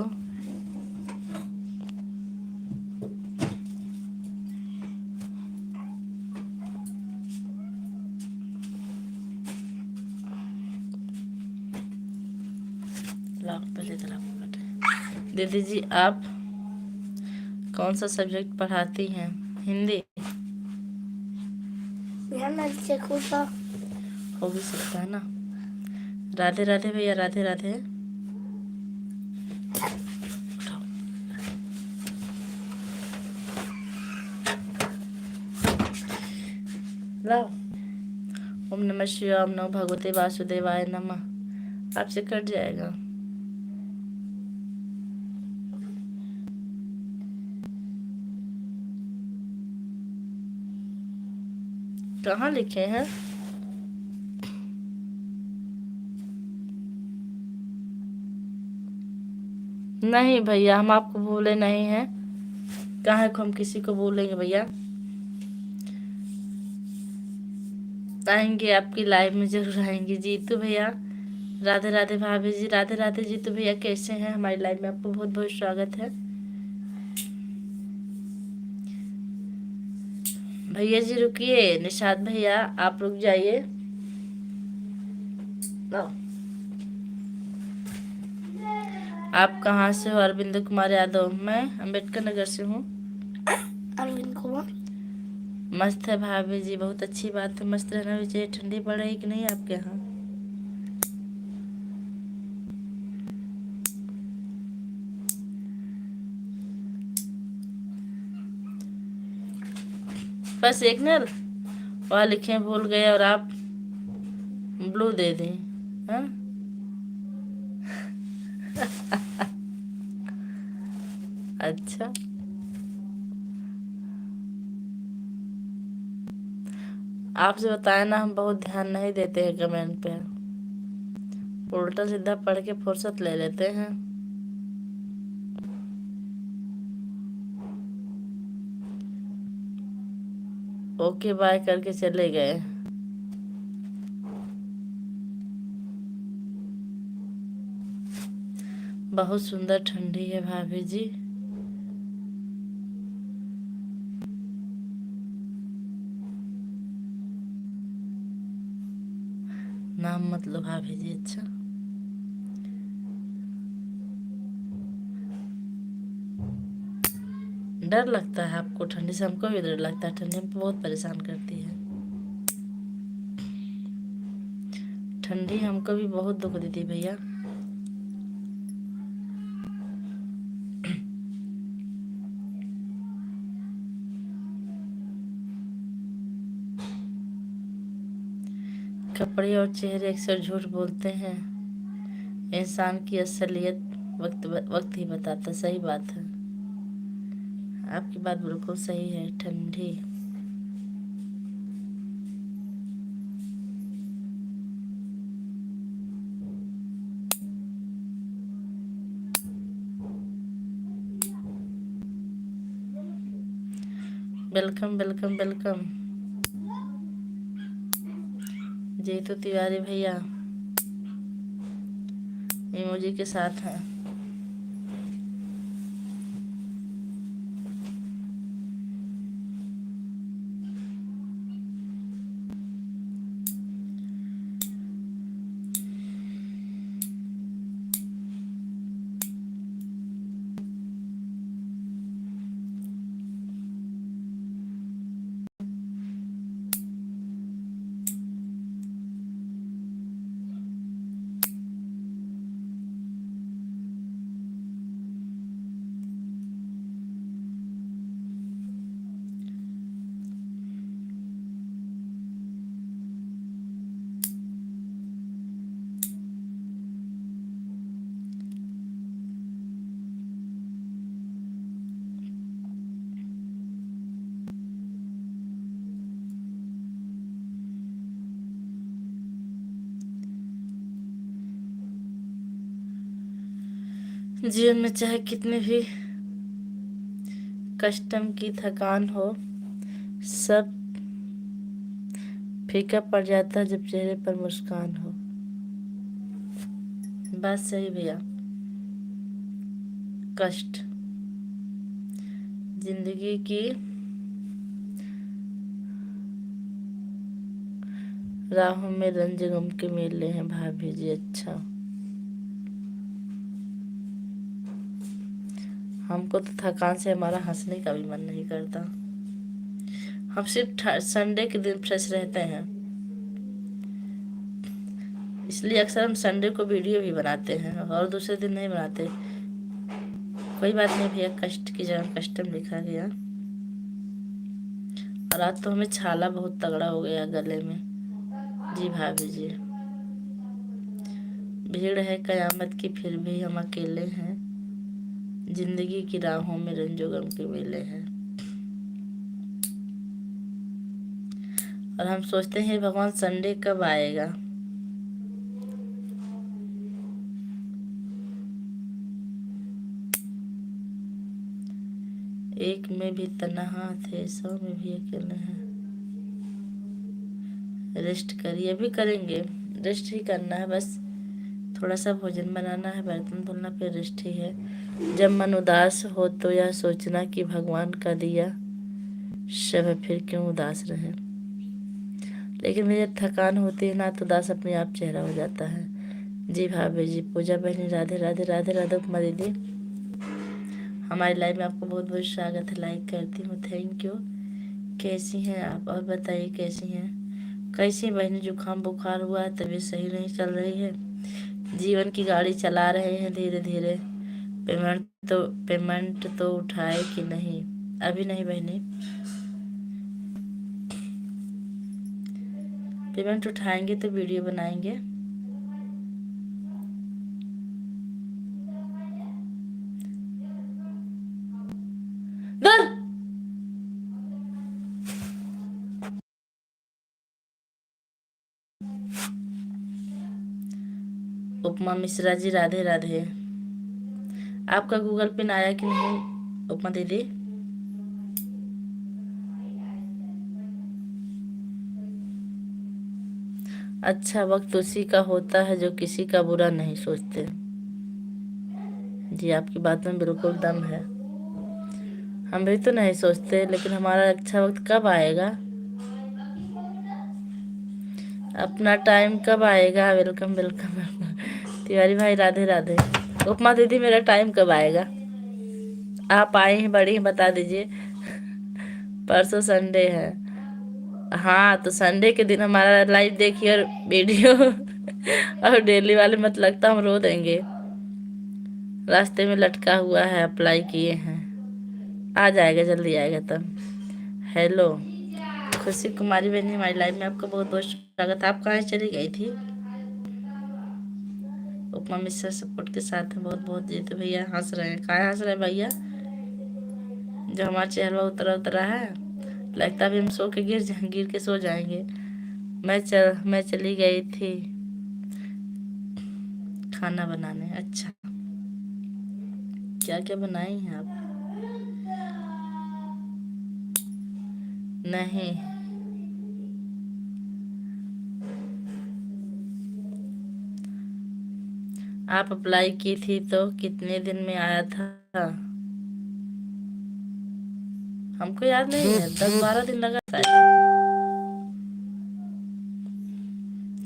दीदी जी आप कौन सा सब्जेक्ट पढ़ाती हैं? हिंदी? बिहार में चेक होता। हो भी सकता है ना। राधे राधे भैया, राधे राधे। लाओ। ओम नमः शिवाय, ओम नमो भगवते वासुदेवाय नमः। आपसे कट जाएगा। कहाँ लिखे हैं? नहीं भैया, हम आपको भूले नहीं हैं। कहाँ को हम किसी को भूलेंगे भैया। आएंगे आपकी लाइव में, जरूर आएंगे। जीतू भैया राधे राधे, भाभी जी राधे राधे। जीतू भैया कैसे हैं? हमारी लाइव में आपको बहुत बहुत स्वागत है। भैया जी रुकिए, निशाद भैया आप रुक जाइए। आओ। आप कहाँ से हो? अरविंद कुमार यादव। मैं अम्बेडकर नगर से हूँ। अरविंद कुमार। मस्त है भाभी जी, बहुत अच्छी बात है, मस्त रहना भी चाहिए। ठंडी पड़ रही कि नहीं आपके यहाँ? बस एक नल वहाँ लिखे भूल गए और आप ब्लू दे दें। हाँ अच्छा, आपसे बताया ना, हम बहुत ध्यान नहीं देते हैं कमेंट पे, उल्टा सीधा पढ़ के फुर्सत ले लेते हैं। ओके बाय करके चले गए। बहुत सुंदर ठंडी है भाभी जी। नाम मत लो भाभी जी। अच्छा, डर लगता है आपको ठंडी से? हमको भी डर लगता है, ठंडी हमको बहुत परेशान करती है। ठंडी हमको भी बहुत दुख देती है भैया। कपड़े और चेहरे अक्सर झूठ बोलते हैं, इंसान की असलियत वक्त वक्त ही बताता। सही बात है, आपकी बात बिल्कुल सही है। ठंडी welcome welcome welcome. Jitu Tiwari भैया इमोजी के साथ हैं। जीवन में चाहे कितने भी कष्टम की थकान हो, सब फीका पड़ जाता है जब चेहरे पर मुस्कान हो। बात सही भैया। कष्ट जिंदगी की राहों में रंज गम के मेले हैं भाभी जी। अच्छा, हमको तो थकान से हमारा हंसने का भी मन नहीं करता। हम सिर्फ संडे के दिन फ्रेश रहते हैं, इसलिए अक्सर हम संडे को वीडियो भी बनाते हैं और दूसरे दिन नहीं बनाते। कोई बात नहीं भैया, कष्ट की जगह कष्टम लिखा गया। और आज तो हमें छाला बहुत तगड़ा हो गया गले में। जी भाभी जी, भीड़ है कयामत की फिर भी हम अकेले हैं, जिंदगी की राहों में रंजो गम के मेले हैं। और हम सोचते हैं भगवान संडे कब आएगा। एक में भी तन्हा थे, 100 में भी अकेले हैं। रेस्ट करिए, अभी करेंगे, रेस्ट ही करना है बस। थोड़ा सा भोजन बनाना है, बर्तन धुलना, फिर रेस्ट ही है। जब मन उदास हो तो यह सोचना कि भगवान का दिया शव फिर क्यों उदास रहे। लेकिन मुझे थकान होती है ना तो उदास अपने आप चेहरा हो जाता है। जी भाभी जी, पूजा बहनी, राधे राधे राधे राधे। उपमा दीदी, हमारी लाइफ में आपको बहुत बहुत स्वागत है। लाइक करती हूँ, थैंक यू। कैसी हैं आप और बताइए कैसी हैं? कैसी बहनी? जुकाम बुखार हुआ है, तबीयत सही नहीं चल रही है। जीवन की गाड़ी चला रहे हैं धीरे धीरे। पेमेंट तो उठाए कि नहीं? अभी नहीं बहनी, पेमेंट उठाएंगे तो वीडियो बनाएंगे। दर! उपमा मिश्रा जी, राधे राधे। आपका गूगल पिन आया कि नहीं उपमा दीदी? अच्छा वक्त उसी का होता है जो किसी का बुरा नहीं सोचते। जी आपकी बात में बिल्कुल दम है। हम भी तो नहीं सोचते, लेकिन हमारा अच्छा वक्त कब आएगा? अपना टाइम कब आएगा? Welcome welcome. तिवारी भाई राधे राधे। उपमा दीदी, मेरा टाइम कब आएगा? आप आए हैं, बड़ी हैं, बता दीजिए। परसों संडे है। हाँ तो संडे के दिन हमारा लाइव देखिए और वीडियो और डेली वाले मत लगता हम रो देंगे। रास्ते में लटका हुआ है, अप्लाई किए हैं, आ जाएगा, जल्दी आएगा तब। हेलो खुशी कुमारी बहनी, हमारी लाइव में आपका बहुत बहुत स्वागत है। आप कहाँ चली गई थी? उपमा मिश्रा सपोर्ट के साथ हैं, बहुत बहुत। जी तो भैया हंस रहे हैं, कहाँ हंस रहे हैं भैया? जो हमारा चेहरा उतरा उतरा है, लगता है अभी हम सो के गिर के सो जाएंगे। मैं चली गई थी खाना बनाने। अच्छा क्या क्या बनाई हैं आप? नहीं, आप अप्लाई की थी तो कितने दिन में आया था? हमको याद नहीं है, 10-12 दिन लगा था,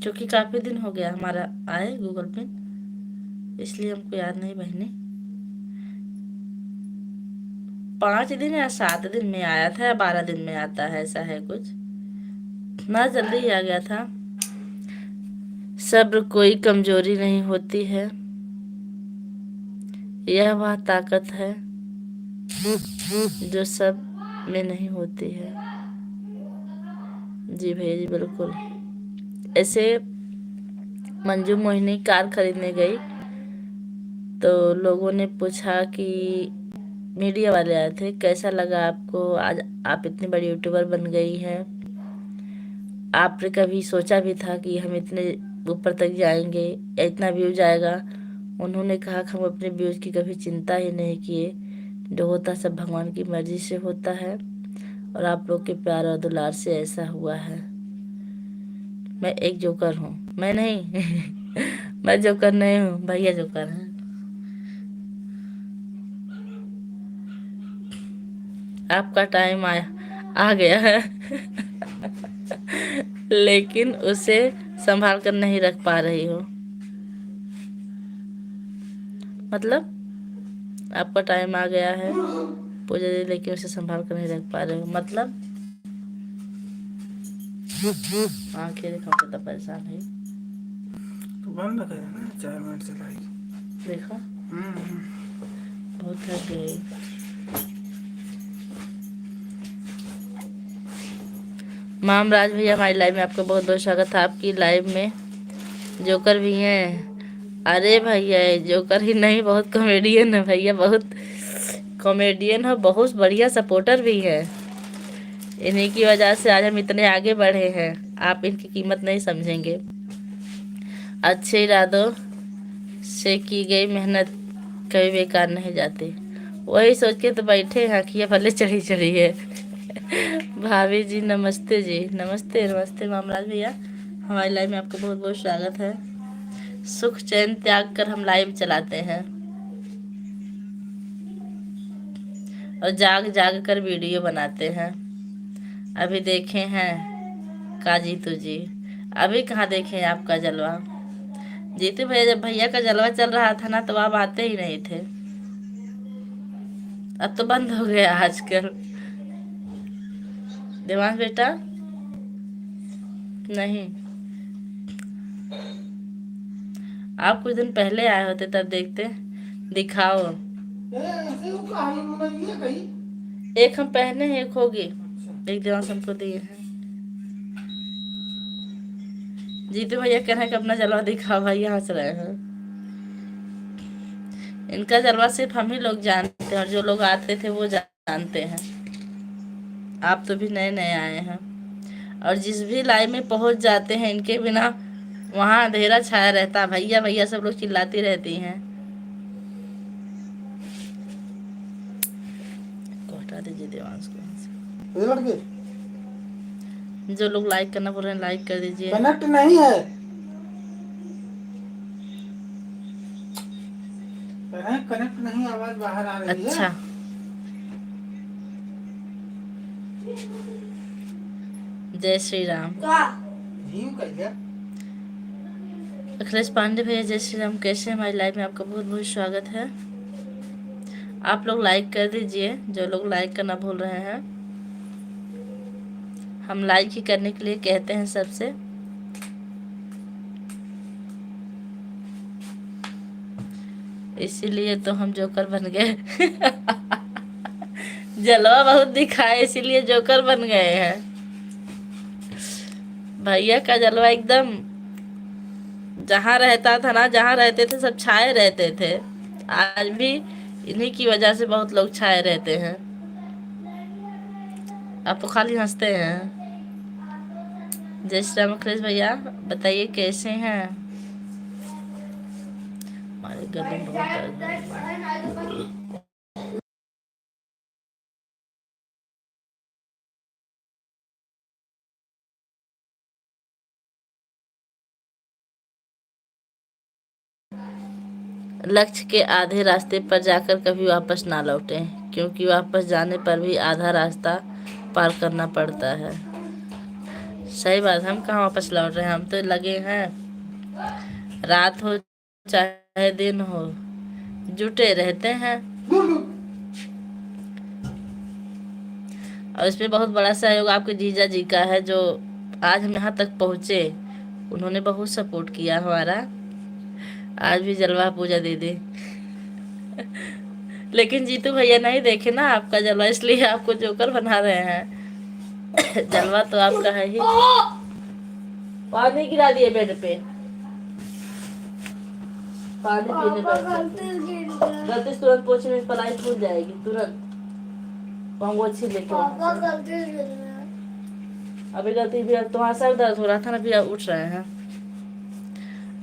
क्योंकि काफी दिन हो गया हमारा आए गूगल पे, इसलिए हमको याद नहीं बहनी। 5 दिन या 7 दिन में आया था या 12 दिन में आता है, ऐसा है कुछ। ना जल्दी ही आ गया था। सब्र कोई कमजोरी नहीं होती है, यह वह ताकत है जो सब में नहीं होती है। जी भैया जी बिल्कुल। ऐसे मंजू मोहिनी कार खरीदने गई तो लोगों ने पूछा कि मीडिया वाले आए थे, कैसा लगा आपको, आज आप इतनी बड़ी यूट्यूबर बन गई हैं, आपने कभी सोचा भी था कि हम इतने ऊपर तक जाएंगे या इतना व्यूज आएगा? उन्होंने कहा कि हम अपने व्यूज की कभी चिंता ही नहीं किए, जो होता सब भगवान की मर्जी से होता है और आप लोग के प्यार और दुलार से ऐसा हुआ है। मैं एक जोकर हूँ, मैं नहीं मैं जोकर नहीं हूँ, भैया जोकर हैं। आपका टाइम आ गया है लेकिन उसे संभाल कर नहीं रख पा रही हो। मतलब आपका टाइम आ गया है पूजा दी, लेकिन उसे संभाल कर नहीं रख पा रहे हो, मतलब आंखें दिखाओ, कितना परेशान है। तो बंद करे ना, 4 मिनट चलाएगी। देखो बहुत थक गई। माम राज भैया, हमारी लाइव में आपका बहुत बहुत स्वागत है। आपकी लाइव में जोकर भी हैं। अरे भैया जोकर ही नहीं, बहुत कॉमेडियन है भैया, बहुत कॉमेडियन है, बहुत बढ़िया सपोर्टर भी है। इन्हीं की वजह से आज हम इतने आगे बढ़े हैं, आप इनकी कीमत नहीं समझेंगे। अच्छे इरादों से की गई मेहनत कभी बेकार नहीं जाती। वही सोच के तो बैठे हैं कि ये भले चढ़ी चढ़ी है। भाभी जी नमस्ते जी, नमस्ते नमस्ते मामराज भैया, हमारी लाइव में आपका बहुत बहुत स्वागत है। सुख चैन त्याग कर हम लाइव चलाते हैं और जाग जाग कर वीडियो बनाते हैं। अभी देखे हैं का जीतू जी, अभी कहाँ देखे हैं आपका जलवा। जीतू भैया जब भैया का जलवा चल रहा था ना तो आप आते ही नहीं थे, अब तो बंद हो गया आजकल। देवांश बेटा नहीं, आप कुछ दिन पहले आए होते तब देखते। दिखाओ, एक हम पहने हैं, एक होगी, एक देवांश हमको दिए हैं। जीतू भैया कह रहे हैं कि अपना जलवा दिखाओ, भाई हंस रहे हैं। इनका जलवा सिर्फ हम ही लोग जानते हैं और जो लोग आते थे वो जानते हैं। आप तो भी नए नए आए हैं और जिस भी लाइव में पहुंच जाते हैं इनके बिना वहां अंधेरा छाया रहता। भैया भैया सब लोग चिल्लाती रहती हैं। को हटा दीजिए देवांश को वहाँ से। लड़के जो लोग लाइक करना बोल रहे हैं लाइक कर दीजिए। कनेक्ट नहीं है, कनेक्ट नहीं, आवाज बाहर आ रही है। अच्छा, जय श्री राम। अखिलेश पांडे भैया जय श्री राम, कैसे हैं? हमारी लाइव में आपका बहुत बहुत स्वागत है। आप लोग लाइक कर दीजिए, जो लोग लाइक करना भूल रहे हैं। हम लाइक ही करने के लिए कहते हैं सबसे। इसीलिए तो हम जोकर बन गए। जलवा बहुत दिखाए इसीलिए जोकर बन गए हैं। भैया का जलवा एकदम जहाँ रहता था ना, जहाँ रहते थे सब छाए रहते थे। आज भी इन्हीं की वजह से बहुत लोग छाए रहते हैं। आप तो खाली हंसते हैं। जय श्री राम अखिलेश भैया, बताइए कैसे हैं? हमारे गले में बहुत दर्द है। लक्ष्य के आधे रास्ते पर जाकर कभी वापस ना लौटें, क्योंकि वापस जाने पर भी आधा रास्ता पार करना पड़ता है। सही बात, हम कहाँ वापस लौट रहे हैं, हम तो लगे हैं। रात हो चाहे दिन हो जुटे रहते हैं। और इसमें बहुत बड़ा सहयोग आपके जीजा जी का है, जो आज हम यहाँ तक पहुँचे। उन्होंने बहुत सपोर्ट किया हमारा। आज भी जलवा पूजा दीदी। लेकिन जीतू भैया नहीं देखे ना आपका जलवा, इसलिए आपको जोकर बना रहे हैं। जलवा तो आपका है ही। पानी गिरा दिए बेड पे, पानी पीने पर गलती से तुरंत पोछने में पलाई फूट जाएगी तुरंत। पंगो अच्छी लेके अभी गलती भी, तुम्हारा सर दर्द हो रहा था ना, अभी आप उठ रहे हैं।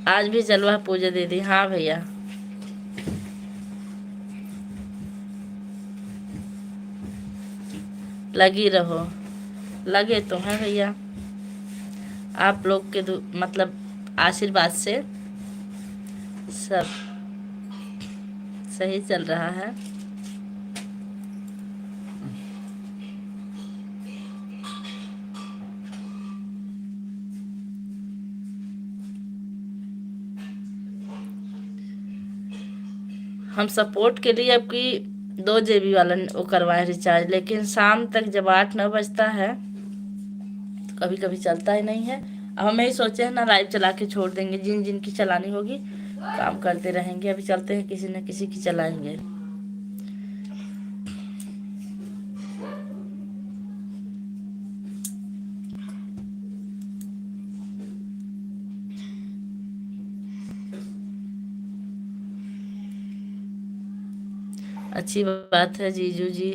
आज भी जलवा पूजा दीदी। हाँ भैया, लगी रहो, लगे तो हैं भैया। आप लोग के मतलब आशीर्वाद से सब सही चल रहा है। हम सपोर्ट के लिए आपकी 2 GB वाला वो करवाए रिचार्ज, लेकिन शाम तक जब 8-9 बजता है तो कभी कभी चलता ही नहीं है। अब हम यही सोचे हैं ना, लाइव चला के छोड़ देंगे। जिन जिन की चलानी होगी काम करते रहेंगे। अभी चलते हैं, किसी न किसी की चलाएंगे। अच्छी बात है जीजू जी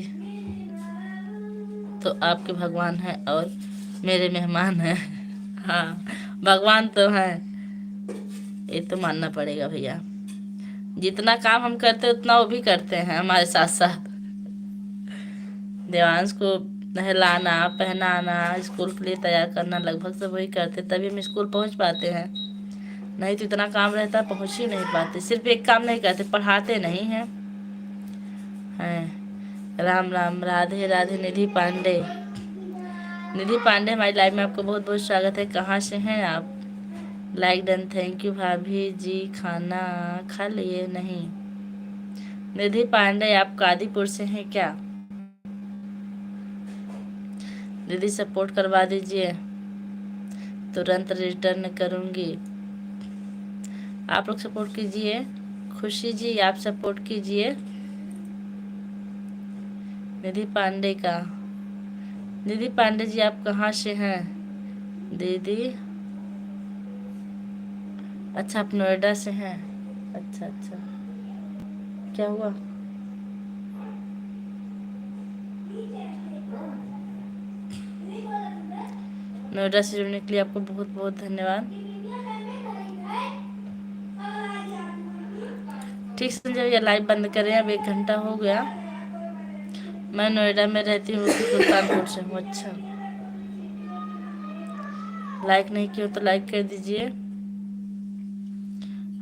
तो आपके भगवान हैं और मेरे मेहमान हैं। हाँ, भगवान तो हैं, ये तो मानना पड़ेगा भैया। जितना काम हम करते हैं उतना वो भी करते हैं हमारे साथ साथ। देवांश को नहलाना, पहनाना, स्कूल के लिए तैयार करना लगभग सब वही करते, तभी हम स्कूल पहुंच पाते हैं। नहीं तो इतना काम रहता, पहुंच ही नहीं पाते। सिर्फ एक काम नहीं करते, पढ़ाते नहीं हैं। हैं राम राम, राधे राधे। निधि पांडे, निधि पांडे हमारी लाइव में आपको बहुत बहुत स्वागत है। कहाँ से हैं आप? Like done, thank you. भाभी जी खाना खा लिए? नहीं। निधि पांडे आप कादीपुर से हैं क्या? दीदी सपोर्ट करवा दीजिए, तुरंत रिटर्न करूंगी। आप लोग सपोर्ट कीजिए। खुशी जी आप सपोर्ट कीजिए। निधि पांडे का, निधि पांडे जी आप कहाँ से हैं दीदी? अच्छा आप नोएडा से हैं। अच्छा अच्छा, क्या हुआ? नोएडा से जुड़ने के लिए आपको बहुत बहुत धन्यवाद। ठीक संजय भैया लाइव बंद करें, अब 1 घंटा हो गया। मैं नोएडा में रहती हूँ, सुल्तानपुर से हूँ। अच्छा, लाइक नहीं किया तो लाइक कर दीजिए।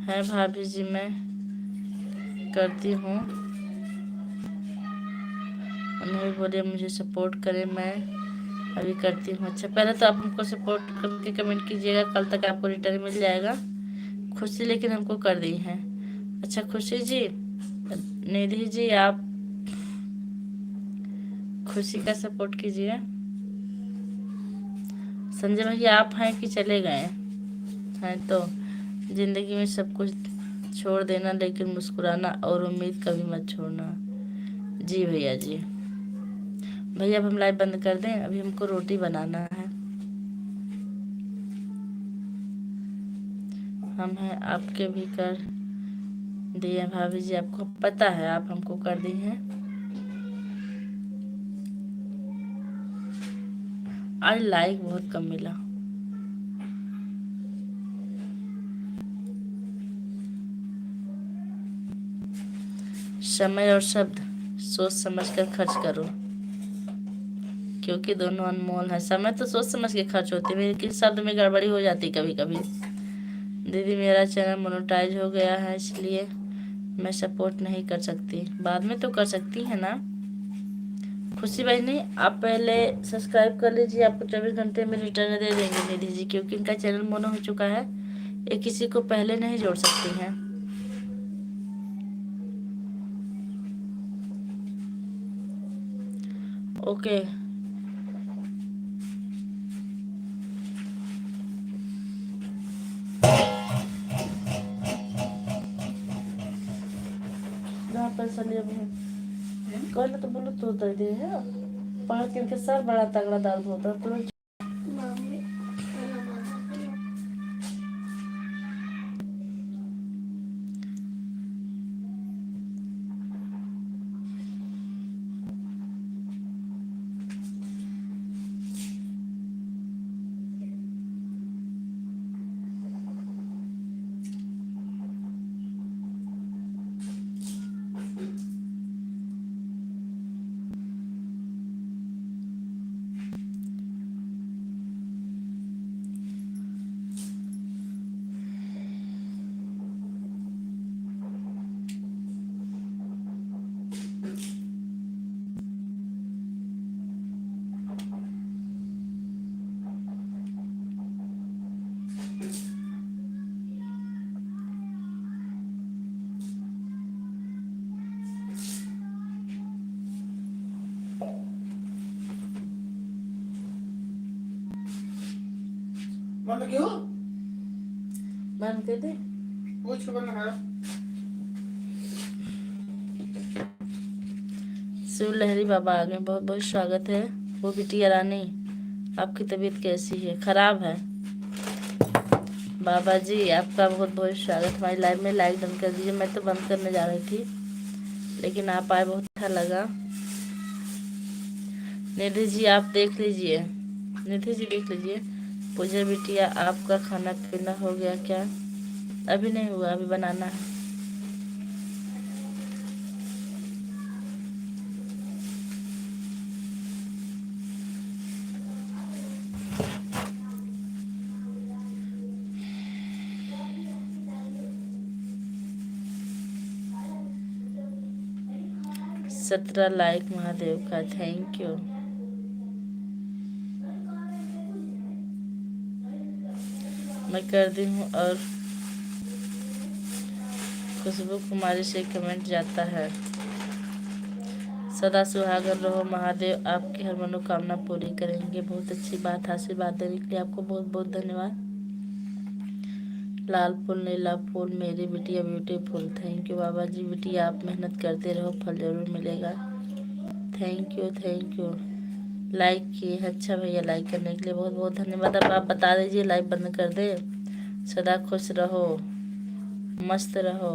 है भाभी जी मैं करती हूँ, उन्हें बोलिए मुझे सपोर्ट करें, मैं अभी करती हूँ। अच्छा, पहले तो आप हमको सपोर्ट करके कमेंट कीजिएगा, कल तक आपको रिटर्न मिल जाएगा। खुशी लेकिन हमको कर दी है। अच्छा खुशी जी, निधि जी आप खुशी का सपोर्ट कीजिए। संजय भैया आप हैं कि चले गए हैं? तो जिंदगी में सब कुछ छोड़ देना, लेकिन मुस्कुराना और उम्मीद कभी मत छोड़ना। जी भैया जी। भैया अब हम लाइव बंद कर दें, अभी हमको रोटी बनाना है। हम हैं आपके भी कर दिए भाभी जी, आपको पता है आप हमको कर दी हैं। आज लाइक बहुत कम मिला। समय और शब्द सोच समझ कर खर्च करो, क्योंकि दोनों अनमोल है। समय तो सोच समझ के खर्च होती है, लेकिन शब्द में गड़बड़ी हो जाती कभी कभी। दीदी मेरा चैनल मोनेटाइज हो गया है, इसलिए मैं सपोर्ट नहीं कर सकती, बाद में तो कर सकती है ना। खुशी बहनी आप पहले सब्सक्राइब कर लीजिए, आपको 24 घंटे में रिटर्न दे देंगे निधि जी, क्योंकि इनका चैनल मोनो हो चुका है, ये किसी को पहले नहीं जोड़ सकती हैं। ओके, जहाँ पर सलिया कहले तो बोलो तो दे दे है। पढ़ के इनके सर बड़ा तगड़ा दर्द होता है तुरंत। Mami, बंद क्यों? बंद कर दे। पूछ के बंद करा। शिव लहरी बाबा आ गए, बहुत बहुत स्वागत है। वो बिटिया रानी आपकी तबीयत कैसी है? खराब है बाबा जी, आपका बहुत बहुत स्वागत हमारी लाइव में। लाइक डन कर दीजिए। मैं तो बंद करने जा रही थी, लेकिन आप आए, बहुत अच्छा लगा। निधि जी आप देख लीजिए, निधि जी देख लीजिए। पूजा बिटिया आपका खाना पीना हो गया क्या? अभी नहीं हुआ, अभी बनाना है। 17 लाइक महादेव का, थैंक यू। मैं कर दी हूँ। और खुशबू कुमारी से कमेंट जाता है, सदा सुहागन रहो, महादेव आपकी हर मनोकामना पूरी करेंगे। बहुत अच्छी बात, आशीर्वाद देने के लिए आपको बहुत बहुत धन्यवाद। लाल फूल नीला फूल मेरी बिटिया ब्यूटीफुल, थैंक यू बाबा जी। बिटिया आप मेहनत करते रहो, फल जरूर मिलेगा। Thank you thank you. Like किए, अच्छा भैया, लाइक करने के लिए बहुत बहुत धन्यवाद। अब आप बता दीजिए लाइक बंद कर दे। सदा खुश रहो, मस्त रहो।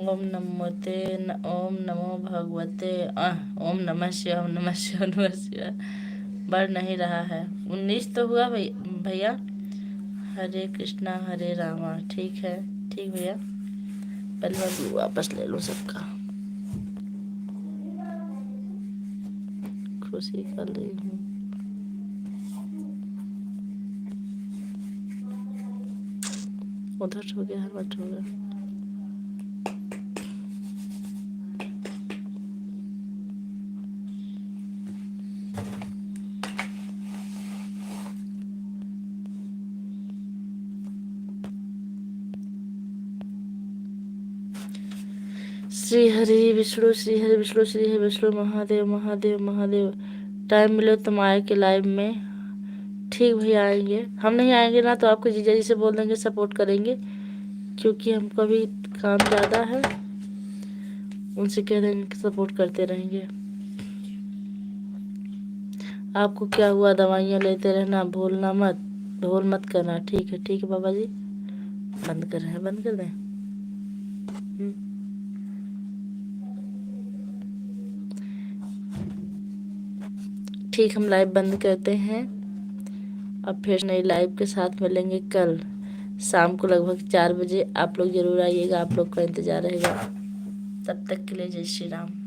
ओम ओम नमो भगवते ओम नमः शिवाय, ओम नमः शिवाय, नमः शिवाय। बढ़ नहीं रहा है। 19 तो हुआ भैया। हरे कृष्णा हरे रामा, ठीक है, ठीक भैया। पहले मैं वापस ले लूँ सबका। खुशी कर रही हूँ। उधर हो गया, हर बात हो गया। श्री हरि विष्णु, श्री हरि विष्णु, श्री हरि विष्णु, महादेव महादेव महादेव। टाइम मिले तो माया के लाइव में, ठीक भैया आएंगे। हम नहीं आएंगे ना तो आपके जीजा जी से बोल देंगे, सपोर्ट करेंगे, क्योंकि हमको अभी काम ज़्यादा है। उनसे कह देंगे कि सपोर्ट करते रहेंगे। आपको क्या हुआ, दवाइयाँ लेते रहना, भूलना मत, भूल मत करना, ठीक है बाबा जी। बंद कर रहे हैं, बंद कर दें। ठीक, हम लाइव बंद करते हैं। अब फिर नई लाइव के साथ मिलेंगे कल शाम को लगभग 4 बजे। आप लोग जरूर आइएगा, आप लोग का इंतजार रहेगा। तब तक के लिए जय श्री राम।